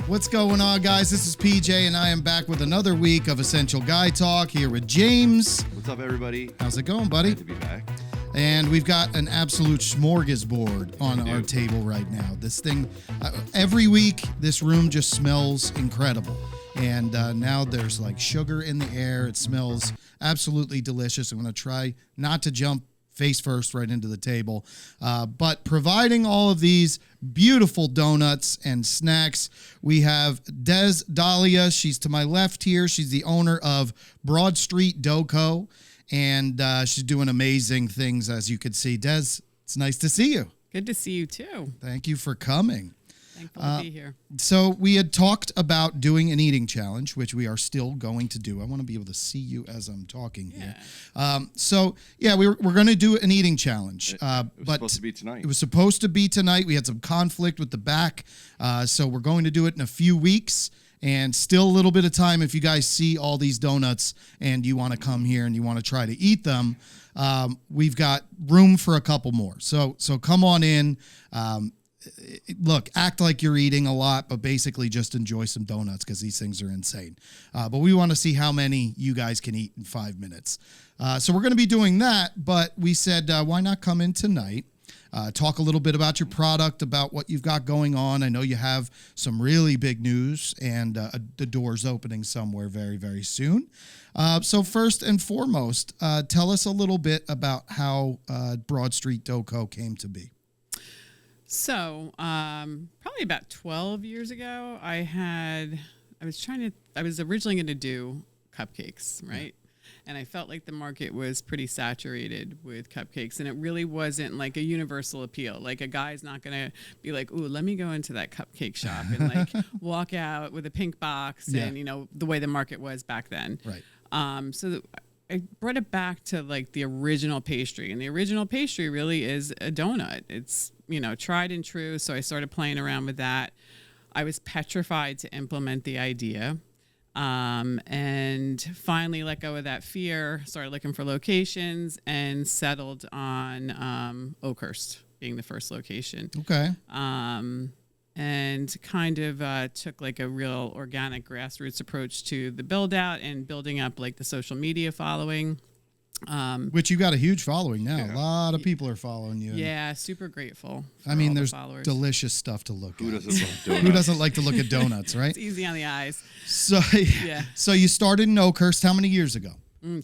What's going on, guys? This is PJ, and I am back with another week of Essential Guy Talk here with James. What's up, everybody? How's it going, buddy? Glad to be back. And we've got an absolute smorgasbord on our table right now. This thing, every week, this room just smells incredible. And now there's like sugar in the air. It smells absolutely delicious. I'm going to try not to jump face first right into the table. But providing all of these beautiful donuts and snacks, we have Des Dahlia. She's to my left here. She's the owner of Broad Street Dough Co. And she's doing amazing things, as you can see. Des, it's nice to see you. Good to see you, too. Thank you for coming. Thankful to be here. So we had talked about doing an eating challenge, which we are still going to do. I want to be able to see you as I'm talking here. We're going to do an eating challenge. It was supposed to be tonight. It was supposed to be tonight. We had some conflict with the back, so we're going to do it in a few weeks. And still a little bit of time if you guys see all these donuts and you want to come here and you want to try to eat them. We've got room for a couple more. So come on in. Look, act like you're eating a lot, but basically just enjoy some donuts because these things are insane. But we want to see how many you guys can eat in 5 minutes. So we're going to be doing that, but we said, why not come in tonight? Talk a little bit about your product, about what you've got going on. I know you have some really big news and the door's opening somewhere very, very soon. So first and foremost, tell us a little bit about how Broad Street Dough Co. came to be. So probably about 12 years ago, I was originally going to do cupcakes, right? And I felt like the market was pretty saturated with cupcakes, and it really wasn't like a universal appeal. Like a guy's not going to be like, ooh, let me go into that cupcake shop and like walk out with a pink box and, you know, the way the market was back then. Right. I brought it back to like the original pastry, and the original pastry really is a donut. It's, you know, tried and true. So I started playing around with that. I was petrified to implement the idea. And finally let go of that fear, started looking for locations, and settled on Oakhurst being the first location. Okay. And kind of took like a real organic grassroots approach to the build out and building up like the social media following. Which you got a huge following now. Yeah. A lot of people are following you. Yeah, super grateful. I mean, there's delicious stuff to look Who at. doesn't love donuts? Who doesn't like to look at donuts, right? It's easy on the eyes. So, so you started in Oakhurst how many years ago?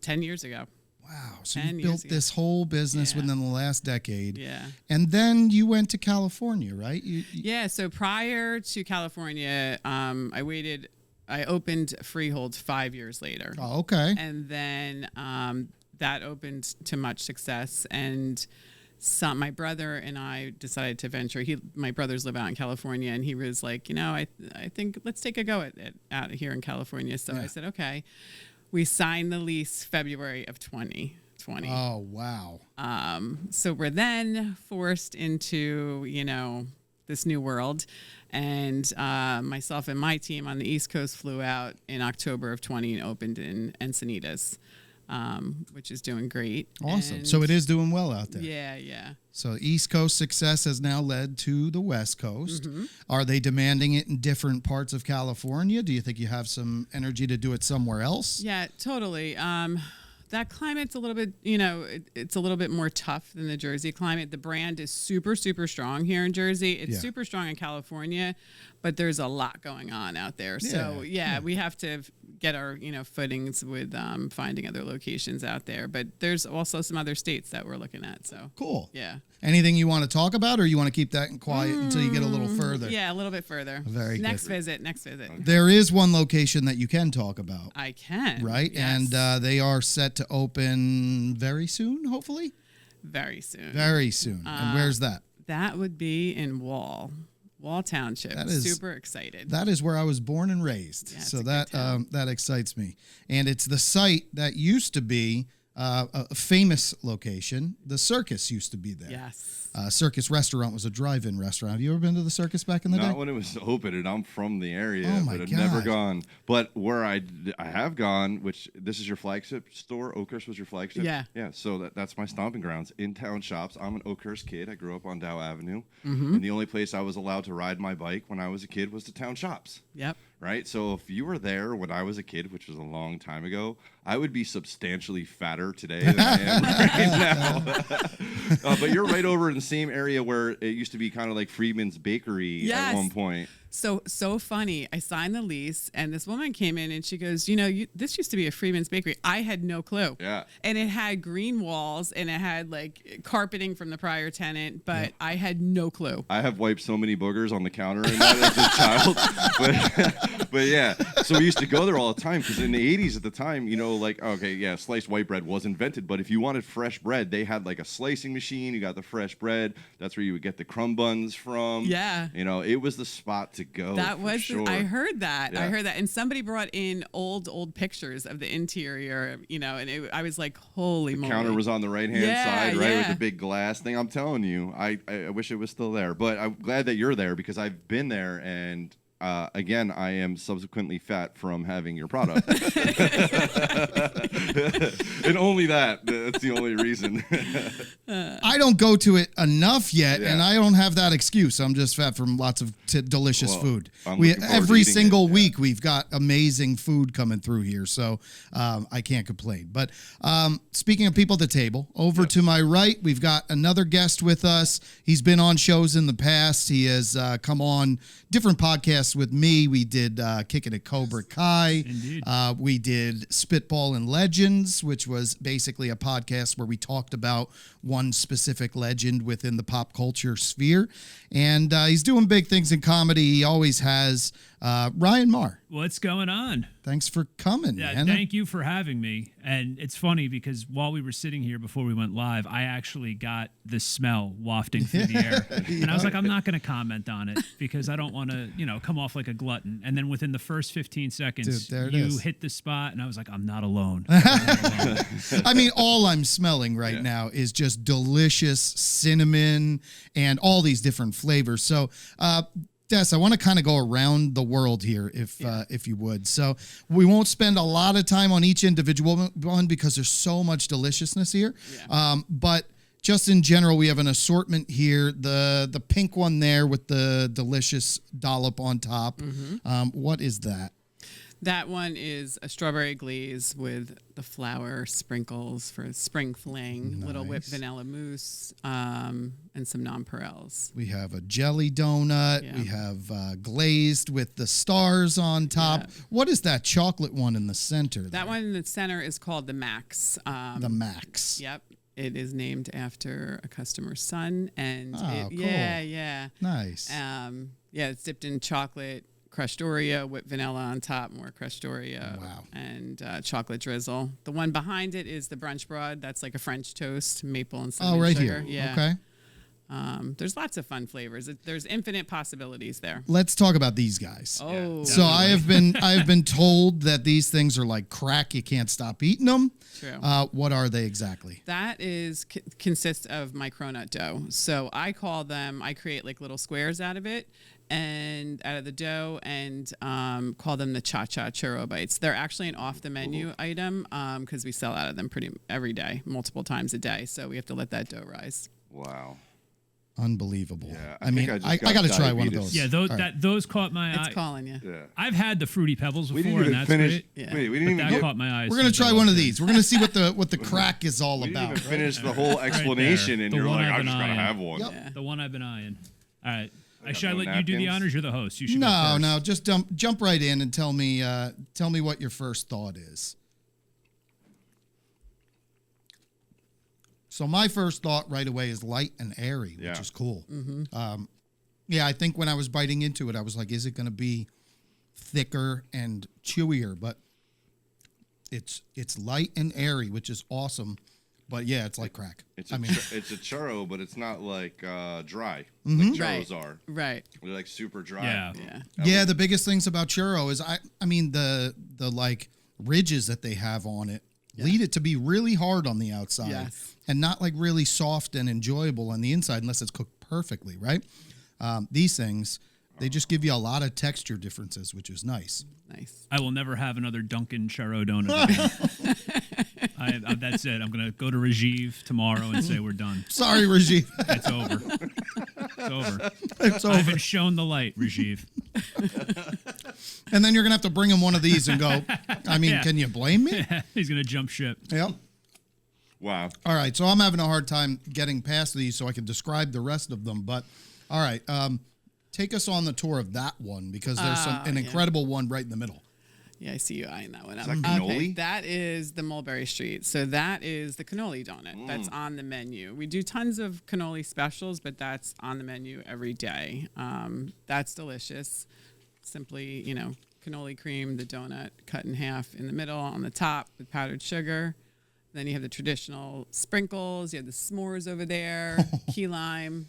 10 years ago. Wow. So you built this whole business within the last decade. Yeah. And then you went to California, right? Yeah. So prior to California, I opened Freehold 5 years later. Oh, okay. And then that opened to much success. And my brother and I decided to venture. My brothers live out in California, and he was like, you know, I think let's take a go at out here in California. So I said, okay. We signed the lease February of 2020. Oh, wow. So we're then forced into, you know, this new world. And myself and my team on the East Coast flew out in October of 20 and opened in Encinitas, which is doing great. Awesome. And so it is doing well out there. Yeah. So East Coast success has now led to the West Coast. Mm-hmm. Are they demanding it in different parts of California? Do you think you have some energy to do it somewhere else? Yeah, totally. That climate's a little bit, you know, it's a little bit more tough than the Jersey climate. The brand is super, super strong here in Jersey. It's super strong in California, but there's a lot going on out there. So, we have to get our, you know, footings with finding other locations out there. But there's also some other states that we're looking at. So cool. Yeah. Anything you want to talk about, or you want to keep that quiet until you get a little further? Yeah, a little bit further. Very good. Next visit. There is one location that you can talk about. I can. Right? Yes. And they are set to open very soon, hopefully? Very soon. Very soon. And where's that? That would be in Wall Township. That is super excited. That is where I was born and raised. Yeah, so that excites me. And it's the site that used to be a famous location. The Circus used to be there. Yes. Circus Restaurant was a drive-in restaurant. Have you ever been to the Circus back in the day? Not when it was open, and I'm from the area, Oh my but I've never God. gone. But where I have gone, which this is your flagship store, Oakhurst was your flagship? Yeah. Yeah, so that's my stomping grounds, in-town shops. I'm an Oakhurst kid. I grew up on Dow Avenue, and the only place I was allowed to ride my bike when I was a kid was the town shops. Yep. Right? So if you were there when I was a kid, which was a long time ago, I would be substantially fatter today than I am right now. But you're right over in the same area where it used to be kind of like Freeman's Bakery at one point. So funny. I signed the lease, and this woman came in, and she goes, this used to be a Freeman's Bakery. I had no clue. Yeah. And it had green walls, and it had like carpeting from the prior tenant, but I had no clue. I have wiped so many boogers on the counter in that as a child. But yeah, so we used to go there all the time because in the 80s at the time, sliced white bread was invented. But if you wanted fresh bread, they had like a slicing machine. You got the fresh bread. That's where you would get the crumb buns from. Yeah. It was the spot to go. That was, sure. I heard that. Yeah. I heard that. And somebody brought in old pictures of the interior, and I was like, holy moly. The counter was on the right-hand side, right, with yeah. the big glass thing. I'm telling you, I wish it was still there. But I'm glad that you're there because I've been there, and again, I am subsequently fat from having your product. And only that. That's the only reason. I don't go to it enough yet, Yeah. and I don't have that excuse. I'm just fat from lots of delicious food. I'm looking forward to Every eating single it, yeah. week, we've got amazing food coming through here, so I can't complain. But speaking of people at the table, over to my right, we've got another guest with us. He's been on shows in the past. He has come on different podcasts with me. We did Kicking It Cobra Kai. Indeed. We did Spitball and Legends, which was basically a podcast where we talked about one specific legend within the pop culture sphere. And he's doing big things in comedy. He always has. Ryan Maher, What's going on? thanks for coming, Yeah, man. thank you for having me. And it's funny because while we were sitting here before we went live, I actually got the smell wafting through the air. And I was like, I'm not going to comment on it because I don't want to, come off like a glutton. And then within the first 15 seconds, Dude, there it you is. hit the spot, and I was like, I'm not alone. I'm not alone. I mean, all I'm smelling right now is just delicious cinnamon and all these different flavors. So, Des, I want to kind of go around the world here, if you would. So we won't spend a lot of time on each individual one because there's so much deliciousness here. Yeah. But just in general, we have an assortment here. The pink one there with the delicious dollop on top. What is that? That one is a strawberry glaze with the flour sprinkles for spring fling, little whipped Nice. vanilla mousse, and some nonpareils. We have a jelly donut. Yeah. We have glazed with the stars on top. Yeah. What is that chocolate one in the center? That one in the center is called the Max. The Max. Yep. It is named after a customer's son. And Oh, cool. yeah. Nice. It's dipped in chocolate, crushed Oreo, whipped vanilla on top, more crushed Oreo, Wow. and chocolate drizzle. The one behind it is the brunch broad. That's like a French toast, maple and cinnamon Oh, right sugar. here. Yeah. Okay. There's lots of fun flavors. There's infinite possibilities there. Let's talk about these guys. Oh, So I have been told that these things are like crack. You can't stop eating them. True. What are they exactly? That consists of my cronut dough. So I create like little squares out of it and out of the dough and call them the cha-cha churro bites. They're actually an off the menu item because we sell out of them every day, multiple times a day. So we have to let that dough rise. Wow. Unbelievable. Yeah, I mean, think I just got to try one of diabetes. those. Yeah, those All right. those caught my eye. It's calling you. Yeah. I've had the Fruity Pebbles We before, didn't and even that's finish. great. Yeah. Wait, we didn't But even that get. caught my eyes. We're gonna since try I one of walked in. these. We're gonna see what the crack is all We didn't about. even finish the whole explanation, there. and The you're one like, I've I'm been just gonna eyeing. have one. Yep. Yeah. The one I've been eyeing. All right. got Should I no let you do the napkins? honors? You're the host. You should go No, first. no, just jump right in and tell me what your first thought is. So my first thought right away is light and airy, which Yeah. is cool. Yeah, I think when I was biting into it, I was like, is it going to be thicker and chewier? But it's light and airy, which is awesome. But yeah, it's like crack. It's I a mean, it's a churro, but it's not like dry. Mm-hmm. Like churros Right. are. Right. They're like super dry. Yeah. Yeah. yeah, the biggest things about churro is I mean the like ridges that they have on it Lead it to be really hard on the outside Yes. and not like really soft and enjoyable on the inside unless it's cooked perfectly, right? These things, they just give you a lot of texture differences, which is nice. Nice. I will never have another Dunkin' Churro donut again. That's it. I'm going to go to Rajiv tomorrow and say we're done. Sorry, Rajiv. It's over. It's over. It's I've over. been shown the light, Rajiv. And then you're going to have to bring him one of these and go, I mean, Yeah. can you blame me? He's going to jump ship. Yep. Wow. All right, so I'm having a hard time getting past these so I can describe the rest of them. But all right, take us on the tour of that one because there's an incredible one right in the middle. Yeah, I see you eyeing that one up. that cannoli? Okay, that is the Mulberry Street. So that is the cannoli donut that's on the menu. We do tons of cannoli specials, but that's on the menu every day. That's delicious. Simply, cannoli cream, the donut cut in half in the middle on the top with powdered sugar. Then you have the traditional sprinkles. You have the s'mores over there, key lime,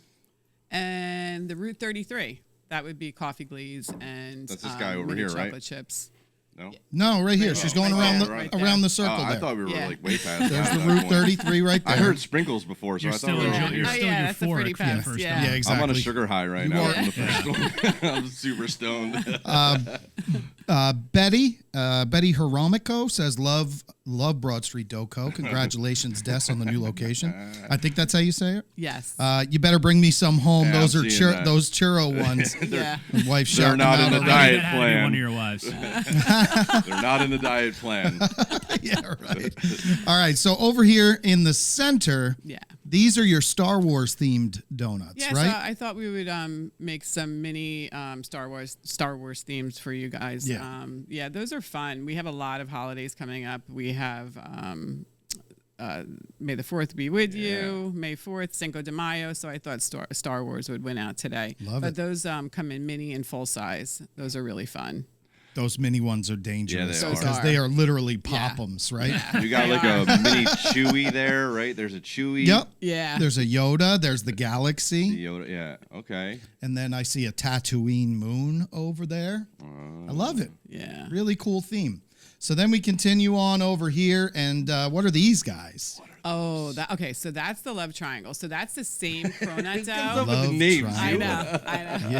and the Route 33. That would be coffee glaze and That's this guy over mini here, right? chocolate chips. No. No, right here. She's going right around there, the right there. around the circle Oh, I there. thought we were Yeah. like way past There's that. the at that Route point. 33 right there. I heard sprinkles before, so You're I thought still we were enjoying- over you're here. still that's the euphoric fruity from the past. first Yeah. time. Yeah, exactly. I'm on a sugar high right You now are. from the first one. I'm super stoned. Betty Hieronymo says, love Broad Street Doco. Congratulations, Des, on the new location. I think that's how you say it. Yes. You better bring me some home. Yeah, those I'm are seeing that. those churro ones. yeah. My wife's They're shouting not them in out the already. diet That had to be plan. one of your wives. They're not in the diet plan. Yeah, right. All right, so over here in the center, Yeah. these are your Star Wars themed donuts, Yeah, right? so I thought we would make some mini Star Wars themes for you guys. Yeah. Yeah, those are fun. We have a lot of holidays coming up. We have May the 4th be with you, May 4th, Cinco de Mayo. So I thought Star Wars would win out today. Love but it. those come in mini and full size. Those are really fun. Those mini ones are dangerous Yeah, they because are. they are literally Yeah. pop-ums, right? You got like a mini Chewy there, right? There's a Chewy. Yep. Yeah. There's a Yoda. There's the The Galaxy. Yoda, yeah. Okay. And then I see a Tatooine moon over there. I love it. Yeah. Really cool theme. So then we continue on over here. And what are these guys? Oh, okay. So that's the love triangle. So that's the same cronut dough. up with the Love names. I triangle. know. I know.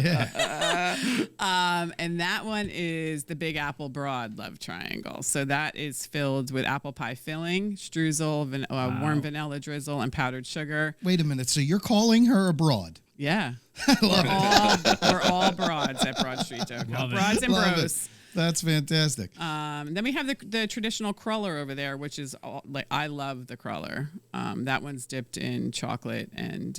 Yeah. And that one is the Big Apple Broad Love Triangle. So that is filled with apple pie filling, streusel, warm vanilla drizzle, and powdered sugar. Wait a minute. So you're calling her a broad? Yeah. I love it. We're all broads at Broad Street Doco. Love it. Broads and Love bros. it. That's fantastic. Then we have the traditional cruller over there, which is I love the cruller. That one's dipped in chocolate and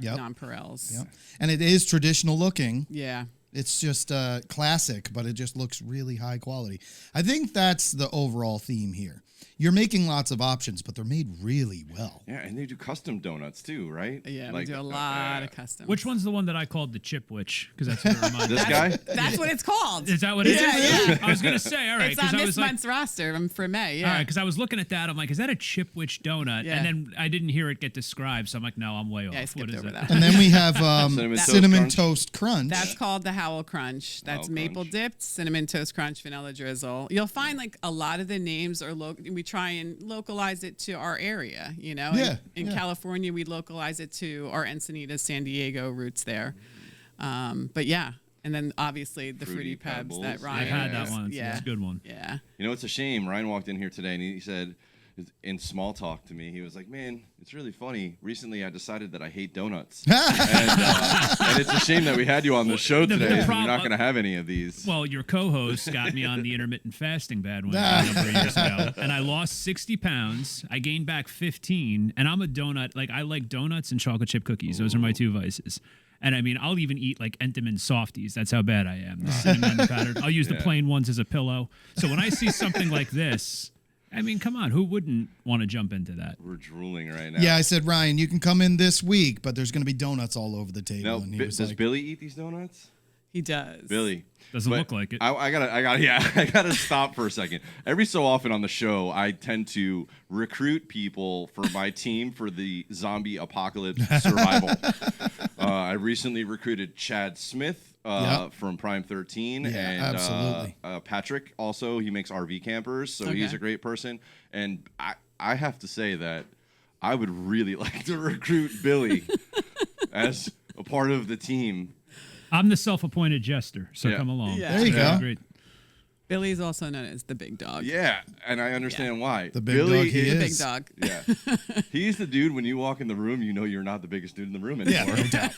nonpareils. Yep. And it is traditional looking. Yeah. It's just classic, but it just looks really high quality. I think that's the overall theme here. You're making lots of options, but they're made really well. Yeah, and they do custom donuts too, right? Yeah, Like, we do a lot of custom. Which one's the one that I called the chip witch? Because that's what it reminds me. This guy? That's what it's called. Is that what it is? Yeah. I was gonna say, all right, It's because on I this was like, month's roster for May. Yeah. all right, because I was looking at that, I'm like, is that a chip witch donut? Yeah. And then I didn't hear it get described, so I'm like, no, I'm way off. I What skipped is over it? that. And then we have Cinnamon cinnamon Toast toast crunch. That's called the Howell Crunch. That's Howell maple Crunch. dipped, cinnamon toast crunch, vanilla drizzle. You'll find like a lot of the names are local. We try and localize it to our area. Yeah, In yeah. California, we localize it to our Encinitas, San Diego roots there. But yeah, and then obviously the Fruity fruity pebs Pebbles. that Ryan. I've had that is- one. Yeah. It's a good one. Yeah. You know, it's a shame. Ryan walked in here today and he said, in small talk to me, he was like, "Man, it's really funny. Recently, I decided that I hate donuts, and it's a shame that we had you on the show the today. And you're problem- not going to have any of these." Well, your co-host got me on the intermittent fasting bandwagon a number of years ago, and I lost 60 pounds. I gained back 15, and I'm a donut. Like, I like donuts and chocolate chip cookies. Those are my two vices. And I mean, I'll even eat like Entenmann softies. That's how bad I am. The cinnamon powdered. I'll use the plain ones as a pillow. So when I see something like this, I mean, come on, who wouldn't want to jump into that? We're drooling right now. Yeah, I said, Ryan, you can come in this week, but there's going to be donuts all over the table. No, and he was does like, Billy eat these donuts? He does. Billy. Doesn't But look like it. I gotta stop for a second. Every so often on the show, I tend to recruit people for my team for the zombie apocalypse survival. I recently recruited Chad Smith Yep. from Prime 13. Yeah, and absolutely. Patrick also, he makes RV campers, so Okay. he's a great person. And I have to say that I would really like to recruit Billy as a part of the team. I'm the self-appointed jester, so Yeah. come along. Yeah. There you go. Great. Billy's also known as the big dog. Yeah, and I understand why. The big Billy dog he The big is. dog. Yeah, he's the dude. When you walk in the room, you know you're not the biggest dude in the room anymore. Yeah, no doubt.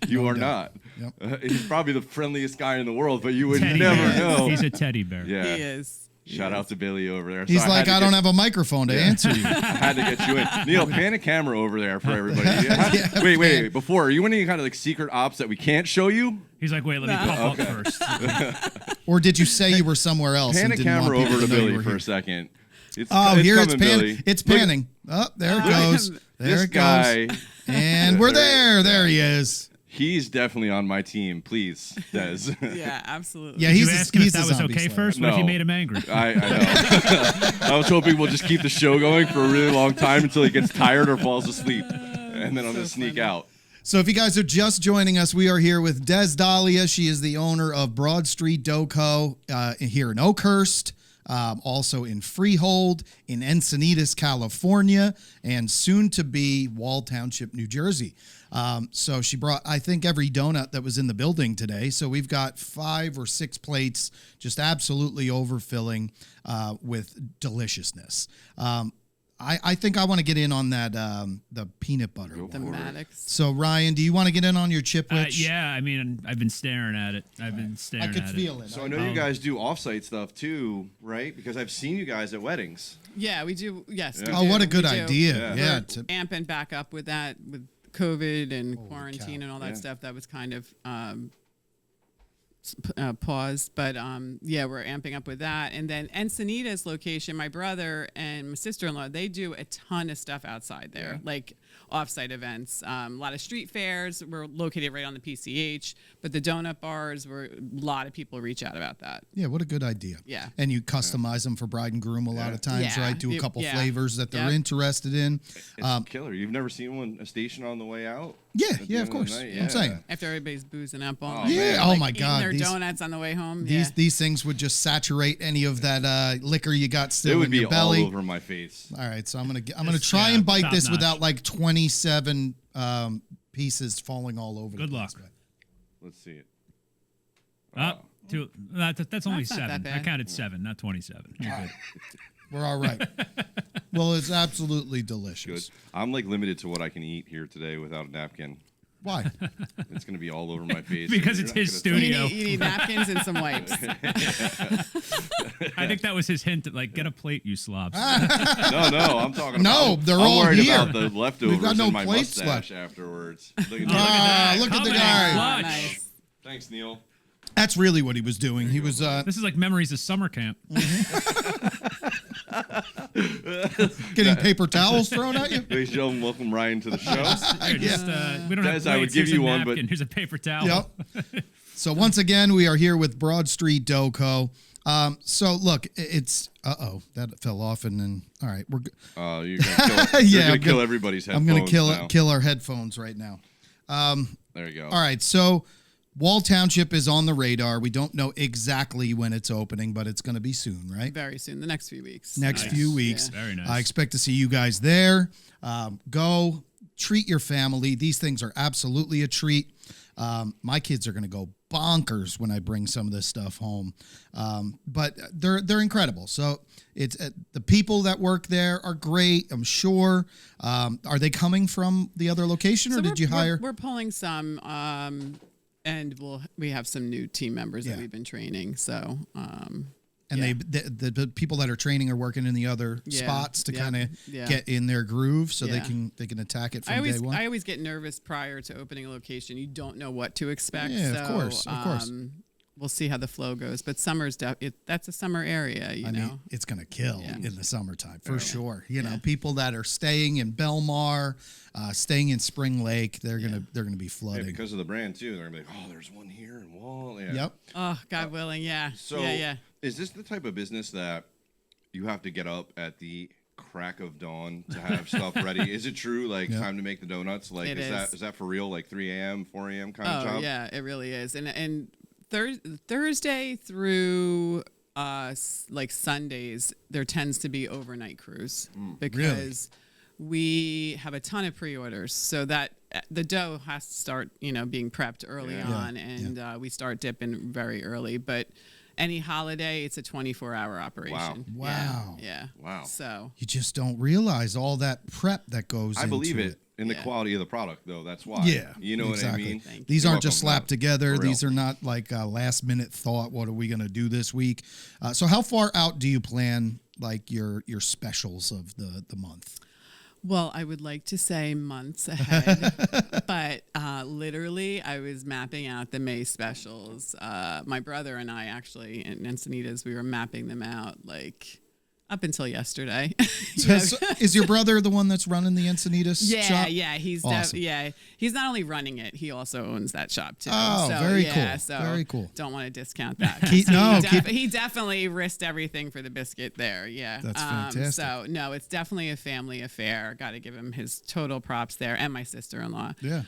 You are doubt. not. Yep. He's probably the friendliest guy in the world, but you would Teddy never bear. know. He's a teddy bear. Yeah. He is. Shout out to Billy over there. He's So like, I don't have a microphone to answer you. I had to get you in. Neil, pan a camera over there for everybody. Yeah. Wait. Before, are you in any kind of like secret ops that we can't show you? He's like, wait, let me pop up first. Or did you say you were somewhere else? Pan and a didn't want camera people over to know you Billy were for here? a second. Oh, here it's coming, panning. Billy. It's Look, panning. Oh, there it Look at goes. him. There This it guy, goes. And we're there. There he is. he's definitely on my team. Please, Des. Yeah, absolutely. Yeah, Did he's you a- ask him he's if a that was zombie okay slayer. first? What if you No. made him angry? I know. I was hoping we'll just keep the show going for a really long time until he gets tired or falls asleep, and then I'm gonna sneak funny. out. So if you guys are just joining us, we are here with Des Dahlia. She is the owner of Broad Street Dough Co. Here in Oakhurst, also in Freehold, in Encinitas, California, and soon to be Wall Township, New Jersey. So she brought, I think, every donut that was in the building today. So we've got 5 or 6 plates, just absolutely overfilling with deliciousness. I think I want to get in on that the peanut butter. The one. Maddox. So Ryan, do you want to get in on your chipwich? Yeah, I mean, I've been staring at it. I've been staring I could at feel it. So I know you guys do offsite stuff too, right? Because I've seen you guys at weddings. Yeah, we do. Yes. we Yeah. Oh, what a do. good We do. idea! Yeah. Yeah, We're amping back up with that, with COVID and quarantine and all that Yeah. stuff. That was kind of paused, but yeah, we're amping up with that. And then Encinitas location, my brother and my sister-in-law, they do a ton of stuff outside there, like off-site events. A lot of street fairs. We're located right on the PCH, but the donut bars, were a lot of people reach out about that. yeah. What a good idea. Yeah. And you customize them for bride and groom a lot of times, Yeah. right? Do a couple Yeah. flavors that they're Yep. interested in. It's killer. You've never seen one a station on the way out? Yeah, At the yeah, end of course. the night? I'm saying. After everybody's boozing up all Oh, night. Yeah. man. Oh Like my eating God. their These donuts on the way home. these things would just saturate any of that liquor you got still It would in be your belly. all over my face. All right, so I'm gonna It's, try and bite top this notch. without like 27 pieces falling all over. Good the luck. place. Let's see it. That's only That's not 7. that I bad. counted 7, not 27. You're good. We're all right. Well, it's absolutely Good. delicious. I'm like limited to what I can eat here today without a napkin. Why? It's gonna be all over my face. Because You're it's not his gonna You studio. need napkins and some wipes. I think that was his hint. Like, get a plate, you slobs. No, I'm talking No, about. they're I'm all worried here. about the leftovers We've got no in my plates mustache left. afterwards. Look at Ah, that. look at the Coming guy. clutch. Nice. Thanks, Neil. That's really what he was doing. He was This is like memories of summer camp. getting paper towels thrown at you. Ladies and gentlemen, welcome Ryan to the show. Here, just, we don't have Des, I would plates. give Here's you a one, napkin. but- Here's a paper towel. Yep. So once again, we are here with Broad Street Dough Co. So look, it's that fell off, and then all right, we're. You're gonna kill, Yeah, you're gonna I'm kill gonna- everybody's I'm headphones gonna now. kill our headphones right now. There you go. All right, so Wall Township is on the radar. We don't know exactly when it's opening, but it's going to be soon, right? Very soon, the next few weeks. Next Nice. few weeks. Yeah. Very nice. I expect to see you guys there. Go treat your family. These things are absolutely a treat. My kids are going to go bonkers when I bring some of this stuff home. But they're incredible. So it's the people that work there are great, I'm sure. Are they coming from the other location, or So did you hire? We're pulling some, and we have some new team members Yeah. that we've been training. So, And yeah. the people that are training are working in the other Yeah, spots to yeah, kind of yeah. get in their groove, so Yeah. they can attack it I from day one. always get nervous prior to opening a location. You don't know what to expect. Yeah, so, of course. We'll see how the flow goes. But summer's that's a summer area. You I know. mean, it's going to kill Yeah. in the summertime for sure. You know, Yeah. people that are staying in Belmar, staying in Spring Lake, they're gonna be Yeah, flooding. because of the brand too. They're gonna be like, oh, there's one here in Wall. Yeah. Yep. Oh, God willing, yeah. So, yeah. is this the type of business that you have to get up at the crack of dawn to have stuff ready? Is it true? Like Yeah. time to make the donuts? Like It is is. that for real? Like 3 a.m., 4 a.m. kind of Oh job? yeah, it really is. And Thursday through like Sundays, there tends to be overnight crews because we have a ton of pre-orders. So that the dough has to start, being prepped early on, and we start dipping very early. But any holiday, it's a 24-hour operation. Wow. Yeah. Wow. So You just don't realize all that prep that goes into it. I believe it in the quality of the product, though. That's why. Yeah. You know exactly. what I mean? Thank you. These You're aren't just welcome. slapped together. For real. These are not like a last minute thought. What are we going to do this week? So how far out do you plan like your specials of the month? Well, I would like to say months ahead, but literally I was mapping out the May specials. My brother and I actually, in Encinitas, we were mapping them out like up until yesterday. So is your brother the one that's running the Encinitas shop? Yeah, he's Awesome. he's not only running it, he also owns that shop too. Oh, so, very yeah, cool. So Very cool. Don't want to discount that. He definitely risked everything for the biscuit there. Yeah, That's fantastic. So no, it's definitely a family affair. Got to give him his total props there, and my sister-in-law. Yeah.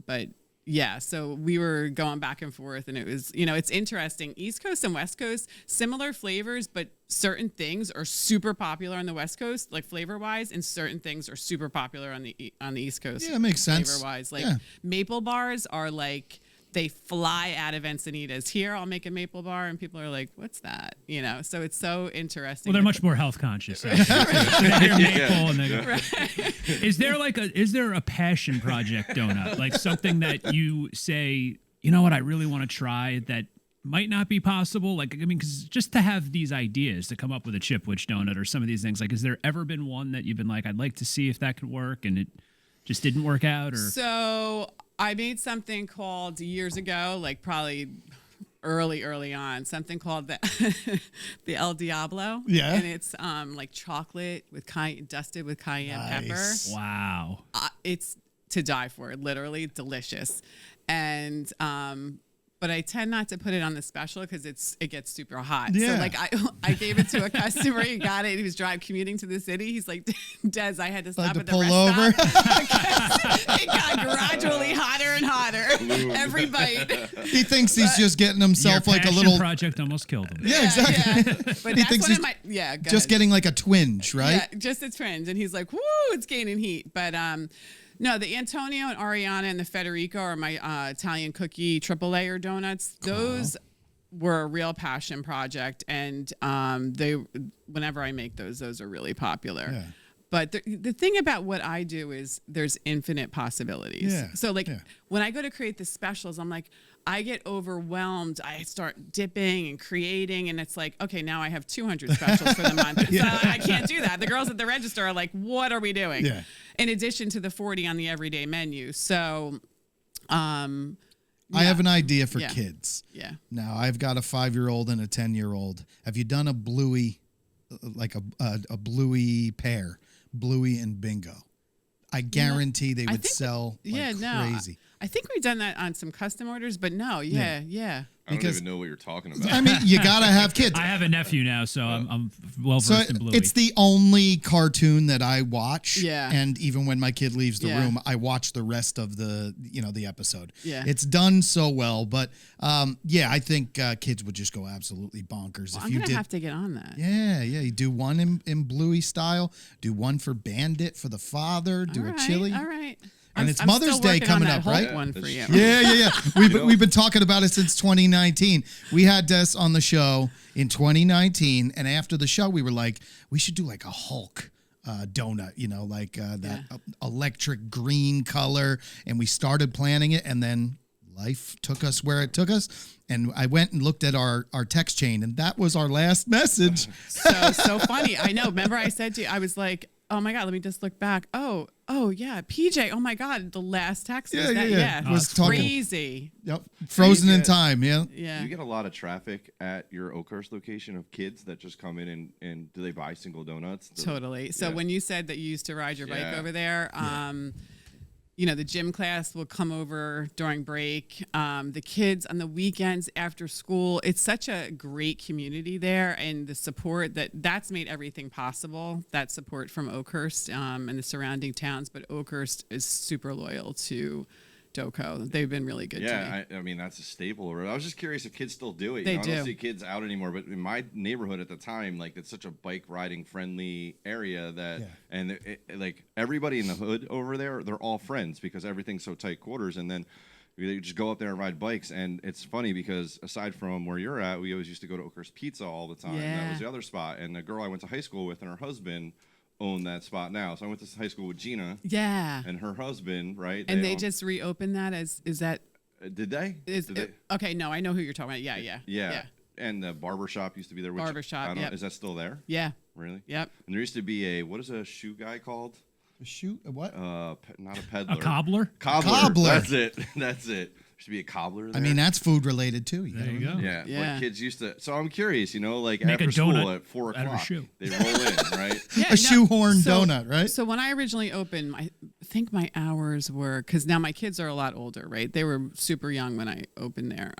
But yeah, so we were going back and forth, and it was, it's interesting. East Coast and West Coast, similar flavors, but certain things are super popular on the West Coast, like flavor-wise, and certain things are super popular on the East Coast. Yeah, it makes sense. Flavor-wise, like Yeah. maple bars are like they fly out of Encinitas. Here, I'll make a maple bar, and people are like, "What's that?" So it's so interesting. Well, they're much more health conscious. They hear maple and they go. Is there a passion project donut, like something that you say, you know what, I really want to try that might not be possible? Like, I mean, because just to have these ideas to come up with a Chipwich donut or some of these things, like, has there ever been one that you've been like, I'd like to see if that could work, and it just didn't work out? Or So I made something called years ago, like probably early on, something called the the El Diablo. Yeah. And it's like chocolate with dusted with cayenne Nice. pepper. wow. It's to die for, literally delicious. And but I tend not to put it on the special because it gets super hot. Yeah. So like I gave it to a customer. He got it. He was commuting to the city. He's like, Des, I had to stop to at the pull rest over. stop because it got gradually hotter and hotter every bite. He thinks he's just getting himself Your like a passion little. project almost killed him. Yeah, exactly. Yeah. But He that's thinks one he's of my go Just ahead. getting like a twinge, right? Yeah, just a twinge. And he's like, woo, it's gaining heat. But no, the Antonio and Ariana and the Federico are my Italian cookie triple layer donuts. Those were a real passion project, and whenever I make those are really popular. Yeah. But the thing about what I do is there's infinite possibilities. Yeah, So like yeah. when I go to create the specials, I'm like, I get overwhelmed. I start dipping and creating, and it's like, okay, now I have 200 specials for the month. So I can't do that. The girls at the register are like, what are we doing? Yeah. In addition to the 40 on the everyday menu. So, I have an idea for Yeah. kids. yeah. Now, I've got a 5-year-old and a 10-year-old. Have you done a Bluey, like a Bluey pair, Bluey and Bingo? I guarantee they I would think- sell like crazy. I think we've done that on some custom orders, but no, yeah. I don't Because- even know what you're talking about. I mean, you gotta have kids. I have a nephew now, so I'm well So versed in Bluey. it's the only cartoon that I watch. Yeah. And even when my kid leaves the Yeah. room, I watch the rest of the episode. Yeah. It's done so well, but I think kids would just go absolutely bonkers Well, if I'm you going to did. have to get on that. Yeah. You do one in Bluey style. Do one for Bandit for the father. Do All a right, chili. All right. And it's I'm Mother's still Day working on coming that up, Hulk right? One for Yeah, you. Yeah. We've been talking about it since 2019. We had Des on the show in 2019, and after the show, we were like, we should do like a Hulk donut, like that electric green color, and we started planning it, and then life took us where it took us, and I went and looked at our text chain, and that was our last message. So funny. I know. Remember I said to you, I was like, oh my God, let me just look back. Oh yeah, PJ. Oh my God, the last text was that. Yeah, Was it's talking- crazy. Yep, frozen in Yeah. time. Yeah. Yeah. You get a lot of traffic at your Oakhurst location of kids that just come in and do they buy single donuts? Totally. So Yeah. when you said that you used to ride your bike Yeah. over there, the gym class will come over during break. The kids on the weekends after school, it's such a great community there, and the support that's made everything possible. That support from Oakhurst and the surrounding towns, but Oakhurst is super loyal to Doco. They've been really good to me. Yeah, I mean that's a staple. I was just curious if kids still do it. They I do. don't see kids out anymore, but in my neighborhood at the time, like it's such a bike riding friendly area that, and like everybody in the hood over there, they're all friends because everything's so tight quarters, and then we just go up there and ride bikes. And it's funny because aside from where you're at, we always used to go to Oakhurst Pizza all the time. Yeah. That was the other spot, and the girl I went to high school with and her husband own that spot now. So I went to high school with Gina. Yeah. And her husband, right? And they just reopened that is that? Did they? Okay, no, I know who you're talking about. Yeah. And the barbershop used to be there. Which Barbershop, yep. Is that still there? Yeah. Really? Yep. And there used to be what is a shoe guy called? A shoe? What? Not a peddler. A cobbler? Cobbler. That's it. That's it. There should be a cobbler there. I mean, that's food related too. There you go. Yeah, Yeah. But kids used to. So I'm curious, like Make a after school donut at 4 out of a o'clock, shoe. they roll in, right? Yeah, A shoehorn so- donut, right? So when I originally opened, I think my hours were, because now my kids are a lot older, right? They were super young when I opened there.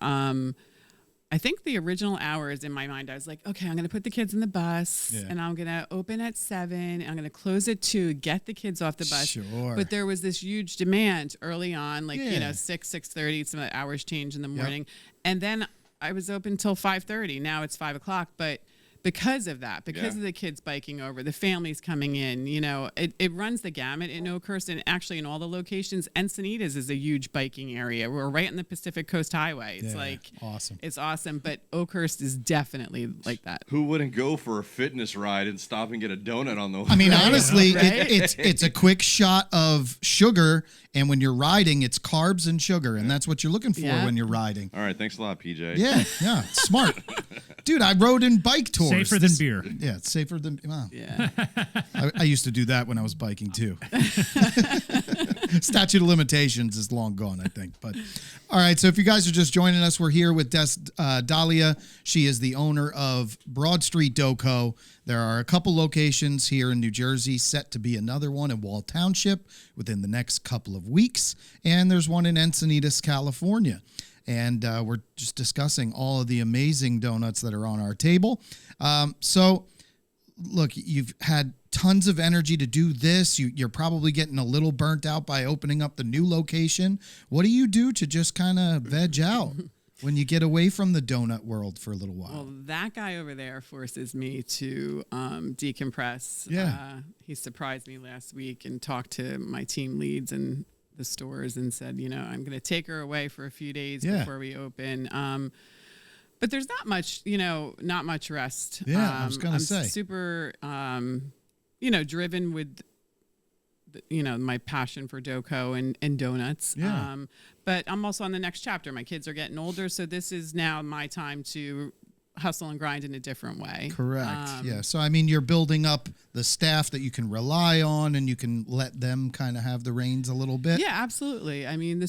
I think the original hours in my mind, I was like, okay, I'm going to put the kids in the bus and I'm going to open at 7 and I'm going to close at 2, get the kids off the bus. Sure. But there was this huge demand early on, like, Yeah. 6:30, some of the hours change in the morning. And then I was open till 5:30. Now it's 5 o'clock. But because of that, because of the kids biking over, the families coming in, it runs the gamut in Oakhurst, and actually in all the locations. Encinitas is a huge biking area. We're right in the Pacific Coast Highway. It's awesome. It's awesome, but Oakhurst is definitely like that. Who wouldn't go for a fitness ride and stop and get a donut on the way? I mean, honestly, Right? it's a quick shot of sugar, and when you're riding, it's carbs and sugar, and that's what you're looking for when you're riding. All right, thanks a lot, PJ. Yeah, smart. Dude, I rode in bike tours. Safer than beer. Yeah, it's safer than. Wow. Yeah. I used to do that when I was biking too. Statute of limitations is long gone, I think. But all right, so if you guys are just joining us, we're here with Dahlia. She is the owner of Broad Street Doco. There are a couple locations here in New Jersey, set to be another one in Wall Township within the next couple of weeks, and there's one in Encinitas, California. And we're just discussing all of the amazing donuts that are on our table. So, look, you've had tons of energy to do this. You're probably getting a little burnt out by opening up the new location. What do you do to just kind of veg out when you get away from the donut world for a little while? Well, that guy over there forces me to decompress. Yeah. He surprised me last week and talked to my team leads and the stores and said, I'm going to take her away for a few days before we open. But there's not much rest. Yeah, I was going to say. I'm super, driven with, my passion for Doco and donuts. Yeah. But I'm also on the next chapter. My kids are getting older, so this is now my time to hustle and grind in a different way. Correct. Yeah. So, I mean, you're building up the staff that you can rely on, and you can let them kind of have the reins a little bit. Yeah, absolutely. I mean,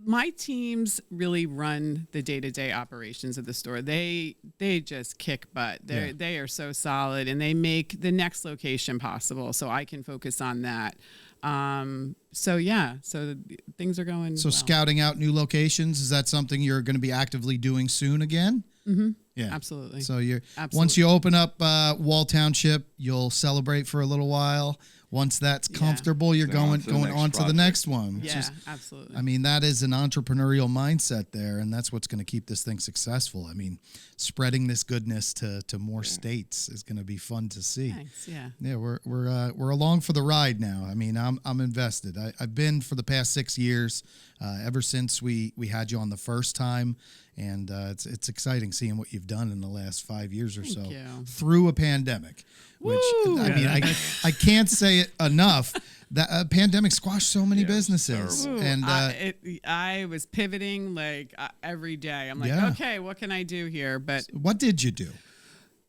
my teams really run the day-to-day operations of the store. They just kick butt. They are so solid, and they make the next location possible, so I can focus on that. So things are going So well. scouting out new locations, is that something you're going to be actively doing soon again? Mm-hmm. Yeah, absolutely. So Absolutely. once you open up Wall Township, you'll celebrate for a little while. Once that's comfortable, you're going on to the next one. Yeah, absolutely. I mean, that is an entrepreneurial mindset there, and that's what's going to keep this thing successful. I mean, spreading this goodness to more states is going to be fun to see. Thanks. Yeah. Yeah, we're along for the ride now. I mean, I'm invested. I've been for the past 6 years, ever since we had you on the first time, and it's exciting seeing what you've done in the last 5 years or so Thank you. through a pandemic. Which Woo! I mean, I can't say it enough. That pandemic squashed so many businesses, Ooh, and I was pivoting like every day. I'm like, okay, what can I do here? But what did you do?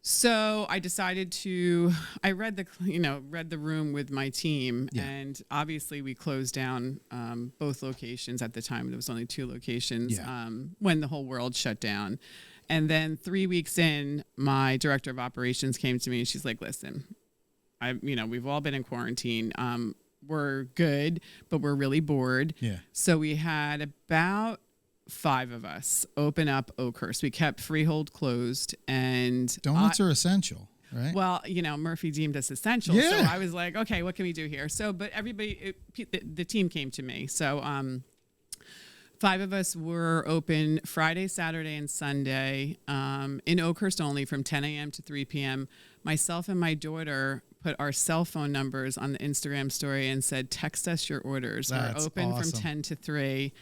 So I decided I read the room with my team, and obviously we closed down both locations at the time. There was only 2 locations when the whole world shut down. And then 3 weeks in, my director of operations came to me and she's like, listen, we've all been in quarantine. We're good, but we're really bored. Yeah. So we had about 5 of us open up Oakhurst. We kept Freehold closed, and donuts are essential, right? Well, Murphy deemed us essential. Yeah. So I was like, okay, what can we do here? So, but everybody, the team came to me. So, 5 of us were open Friday, Saturday, and Sunday in Oakhurst only from 10 a.m. to 3 p.m. Myself and my daughter put our cell phone numbers on the Instagram story and said, text us your orders. That's We're open awesome. from 10 to 3.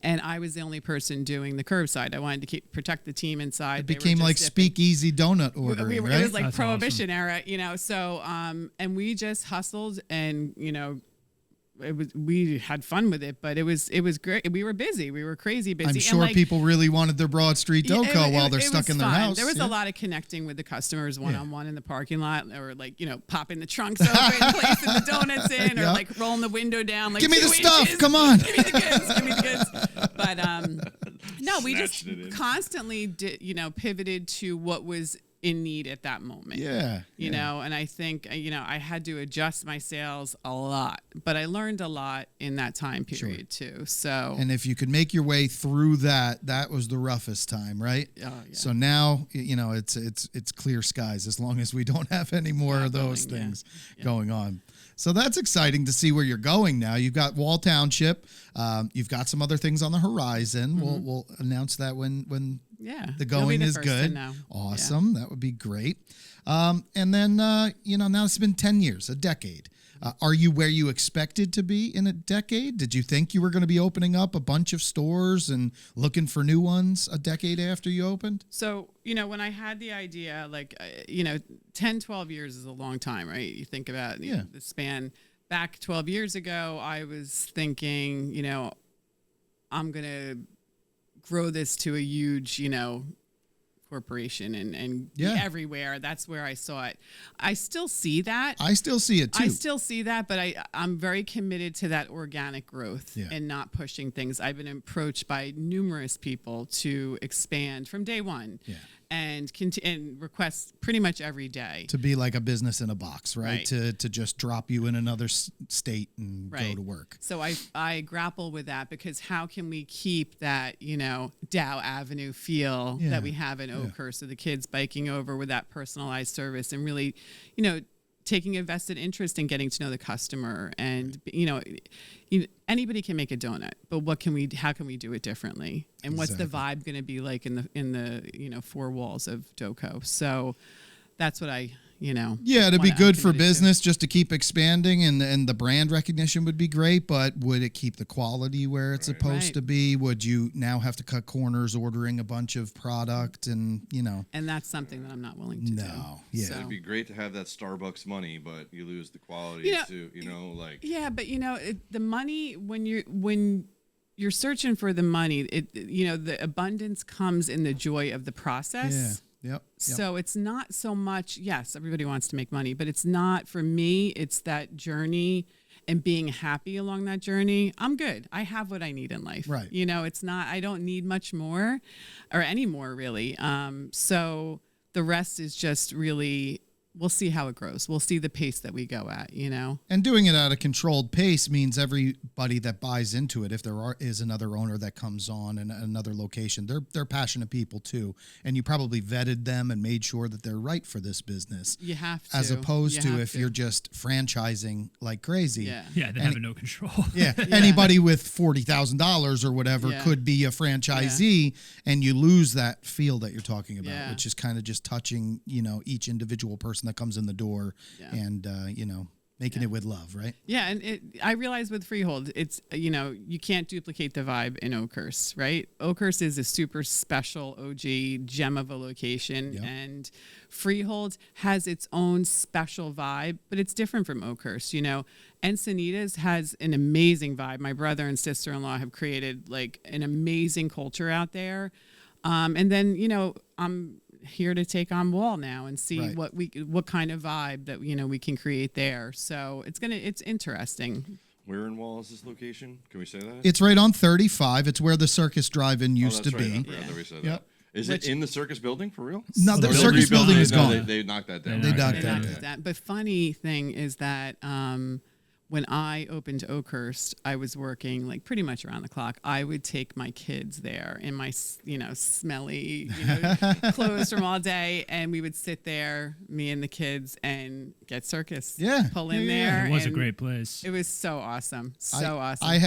And I was the only person doing the curbside. I wanted to protect the team inside. It became like speakeasy donut ordering, right? It was like That's Prohibition era, you know. So, and we just hustled, and you know, we had fun with it, but it was great. We were busy. We were crazy busy. I'm And, sure like, people really wanted their Broad Street Doco while they're it stuck was in their fun. house. There was Yeah. a lot of connecting with the customers one-on-one in the parking lot, or like, you know, popping the trunks open, placing the donuts in, or Yeah. like rolling the window down. Like, Give me the 2 stuff. inches. Come on. Give me the goods. Give me the goods. But no, we just Snatched it in. constantly pivoted to what was in need at that moment. Yeah. You know, and I think, you know, I had to adjust my sales a lot, but I learned a lot in that time period too. So, And if you could make your way through that, that was the roughest time, right? Oh, yeah. So now, you know, it's clear skies as long as we don't have any more of those going, yeah. things going on. So that's exciting to see where you're going now. You've got Wall Township. You've got some other things on the horizon. We'll announce that when yeah, the you'll be going the is first to good. know. Awesome. That would be great. And then, you know, now it's been 10 years, a decade. Are you where you expected to be in a decade? Did you think you were going to be opening up a bunch of stores and looking for new ones a decade after you opened? So, you know, when I had the idea, like, you know, 10, 12 years is a long time, right? You think about you know, the span. Back 12 years ago, I was thinking, you know, I'm going to grow this to a huge, you know, corporation and be everywhere. That's where I saw it. I still see that. I still see it too. I still see that, but I'm very committed to that organic growth and not pushing things. I've been approached by numerous people to expand from day one and request pretty much every day. To be like a business in a box, right? Right. To just drop you in another state and go to work. So I grapple with that, because how can we keep that, you know, Dow Avenue feel that we have in Oakhurst, so the kids biking over with that personalized service and really, you know, taking a vested interest in getting to know the customer. And you know, anybody can make a donut, but how can we do it differently? And what's the vibe going to be like in the you know, 4 walls of Doco? So that's what I, you know. Yeah, it'd be I'm good for committed to. business just to keep expanding, and the brand recognition would be great, but would it keep the quality where it's supposed Right. to be? Would you now have to cut corners ordering a bunch of product and, you know? And that's something that I'm not willing to do. No. Yeah. So- It'd be great to have that Starbucks money, but you lose the quality You know, too. You know, like Yeah, but you know, the money, when you're searching for the money, you know, the abundance comes in the joy of the process. Yep. So it's not so much, yes, everybody wants to make money, but it's not, for me, it's that journey and being happy along that journey. I'm good. I have what I need in life. Right. You know, it's not, I don't need much more or any more really. So the rest is just really, we'll see how it grows. We'll see the pace that we go at, you know? And doing it at a controlled pace means everybody that buys into it, if there is another owner that comes on in another location, they're passionate people too. And you probably vetted them and made sure that they're right for this business. You have to. As opposed You to have if to. you're just franchising like crazy. Yeah. Yeah, they have no control. Yeah, anybody with $40,000 or whatever Yeah. could be a franchisee, and you lose that feel that you're talking about, Yeah. which is kind of just touching, you know, each individual person that comes in the door, Yeah. and you know, making it with love, right? Yeah, and I realize with Freehold, it's, you know, you can't duplicate the vibe in Oakhurst, right? Oakhurst is a super special OG gem of a location, and Freehold has its own special vibe, but it's different from Oakhurst, you know. Encinitas has an amazing vibe. My brother and sister-in-law have created like an amazing culture out there. And then, you know, I'm here to take on Wall now and see what kind of vibe that, you know, we can create there. So it's interesting. where in Wall is this location? Can we say that? It's right on 35. It's where the Circus Drive-In used that's to right. I be. forgot that we said Yep. that. Is it in the circus building for real? No, the They circus rebuilt building it. is No, gone. they knocked that down. They knocked They that knocked down. it down. But funny thing is that when I opened Oakhurst, I was working like pretty much around the clock. I would take my kids there in my, smelly, clothes from all day, and we would sit there, me and the kids, and get circus. Yeah. Pull in Yeah, there. It was a and great place. It was so awesome. So awesome. I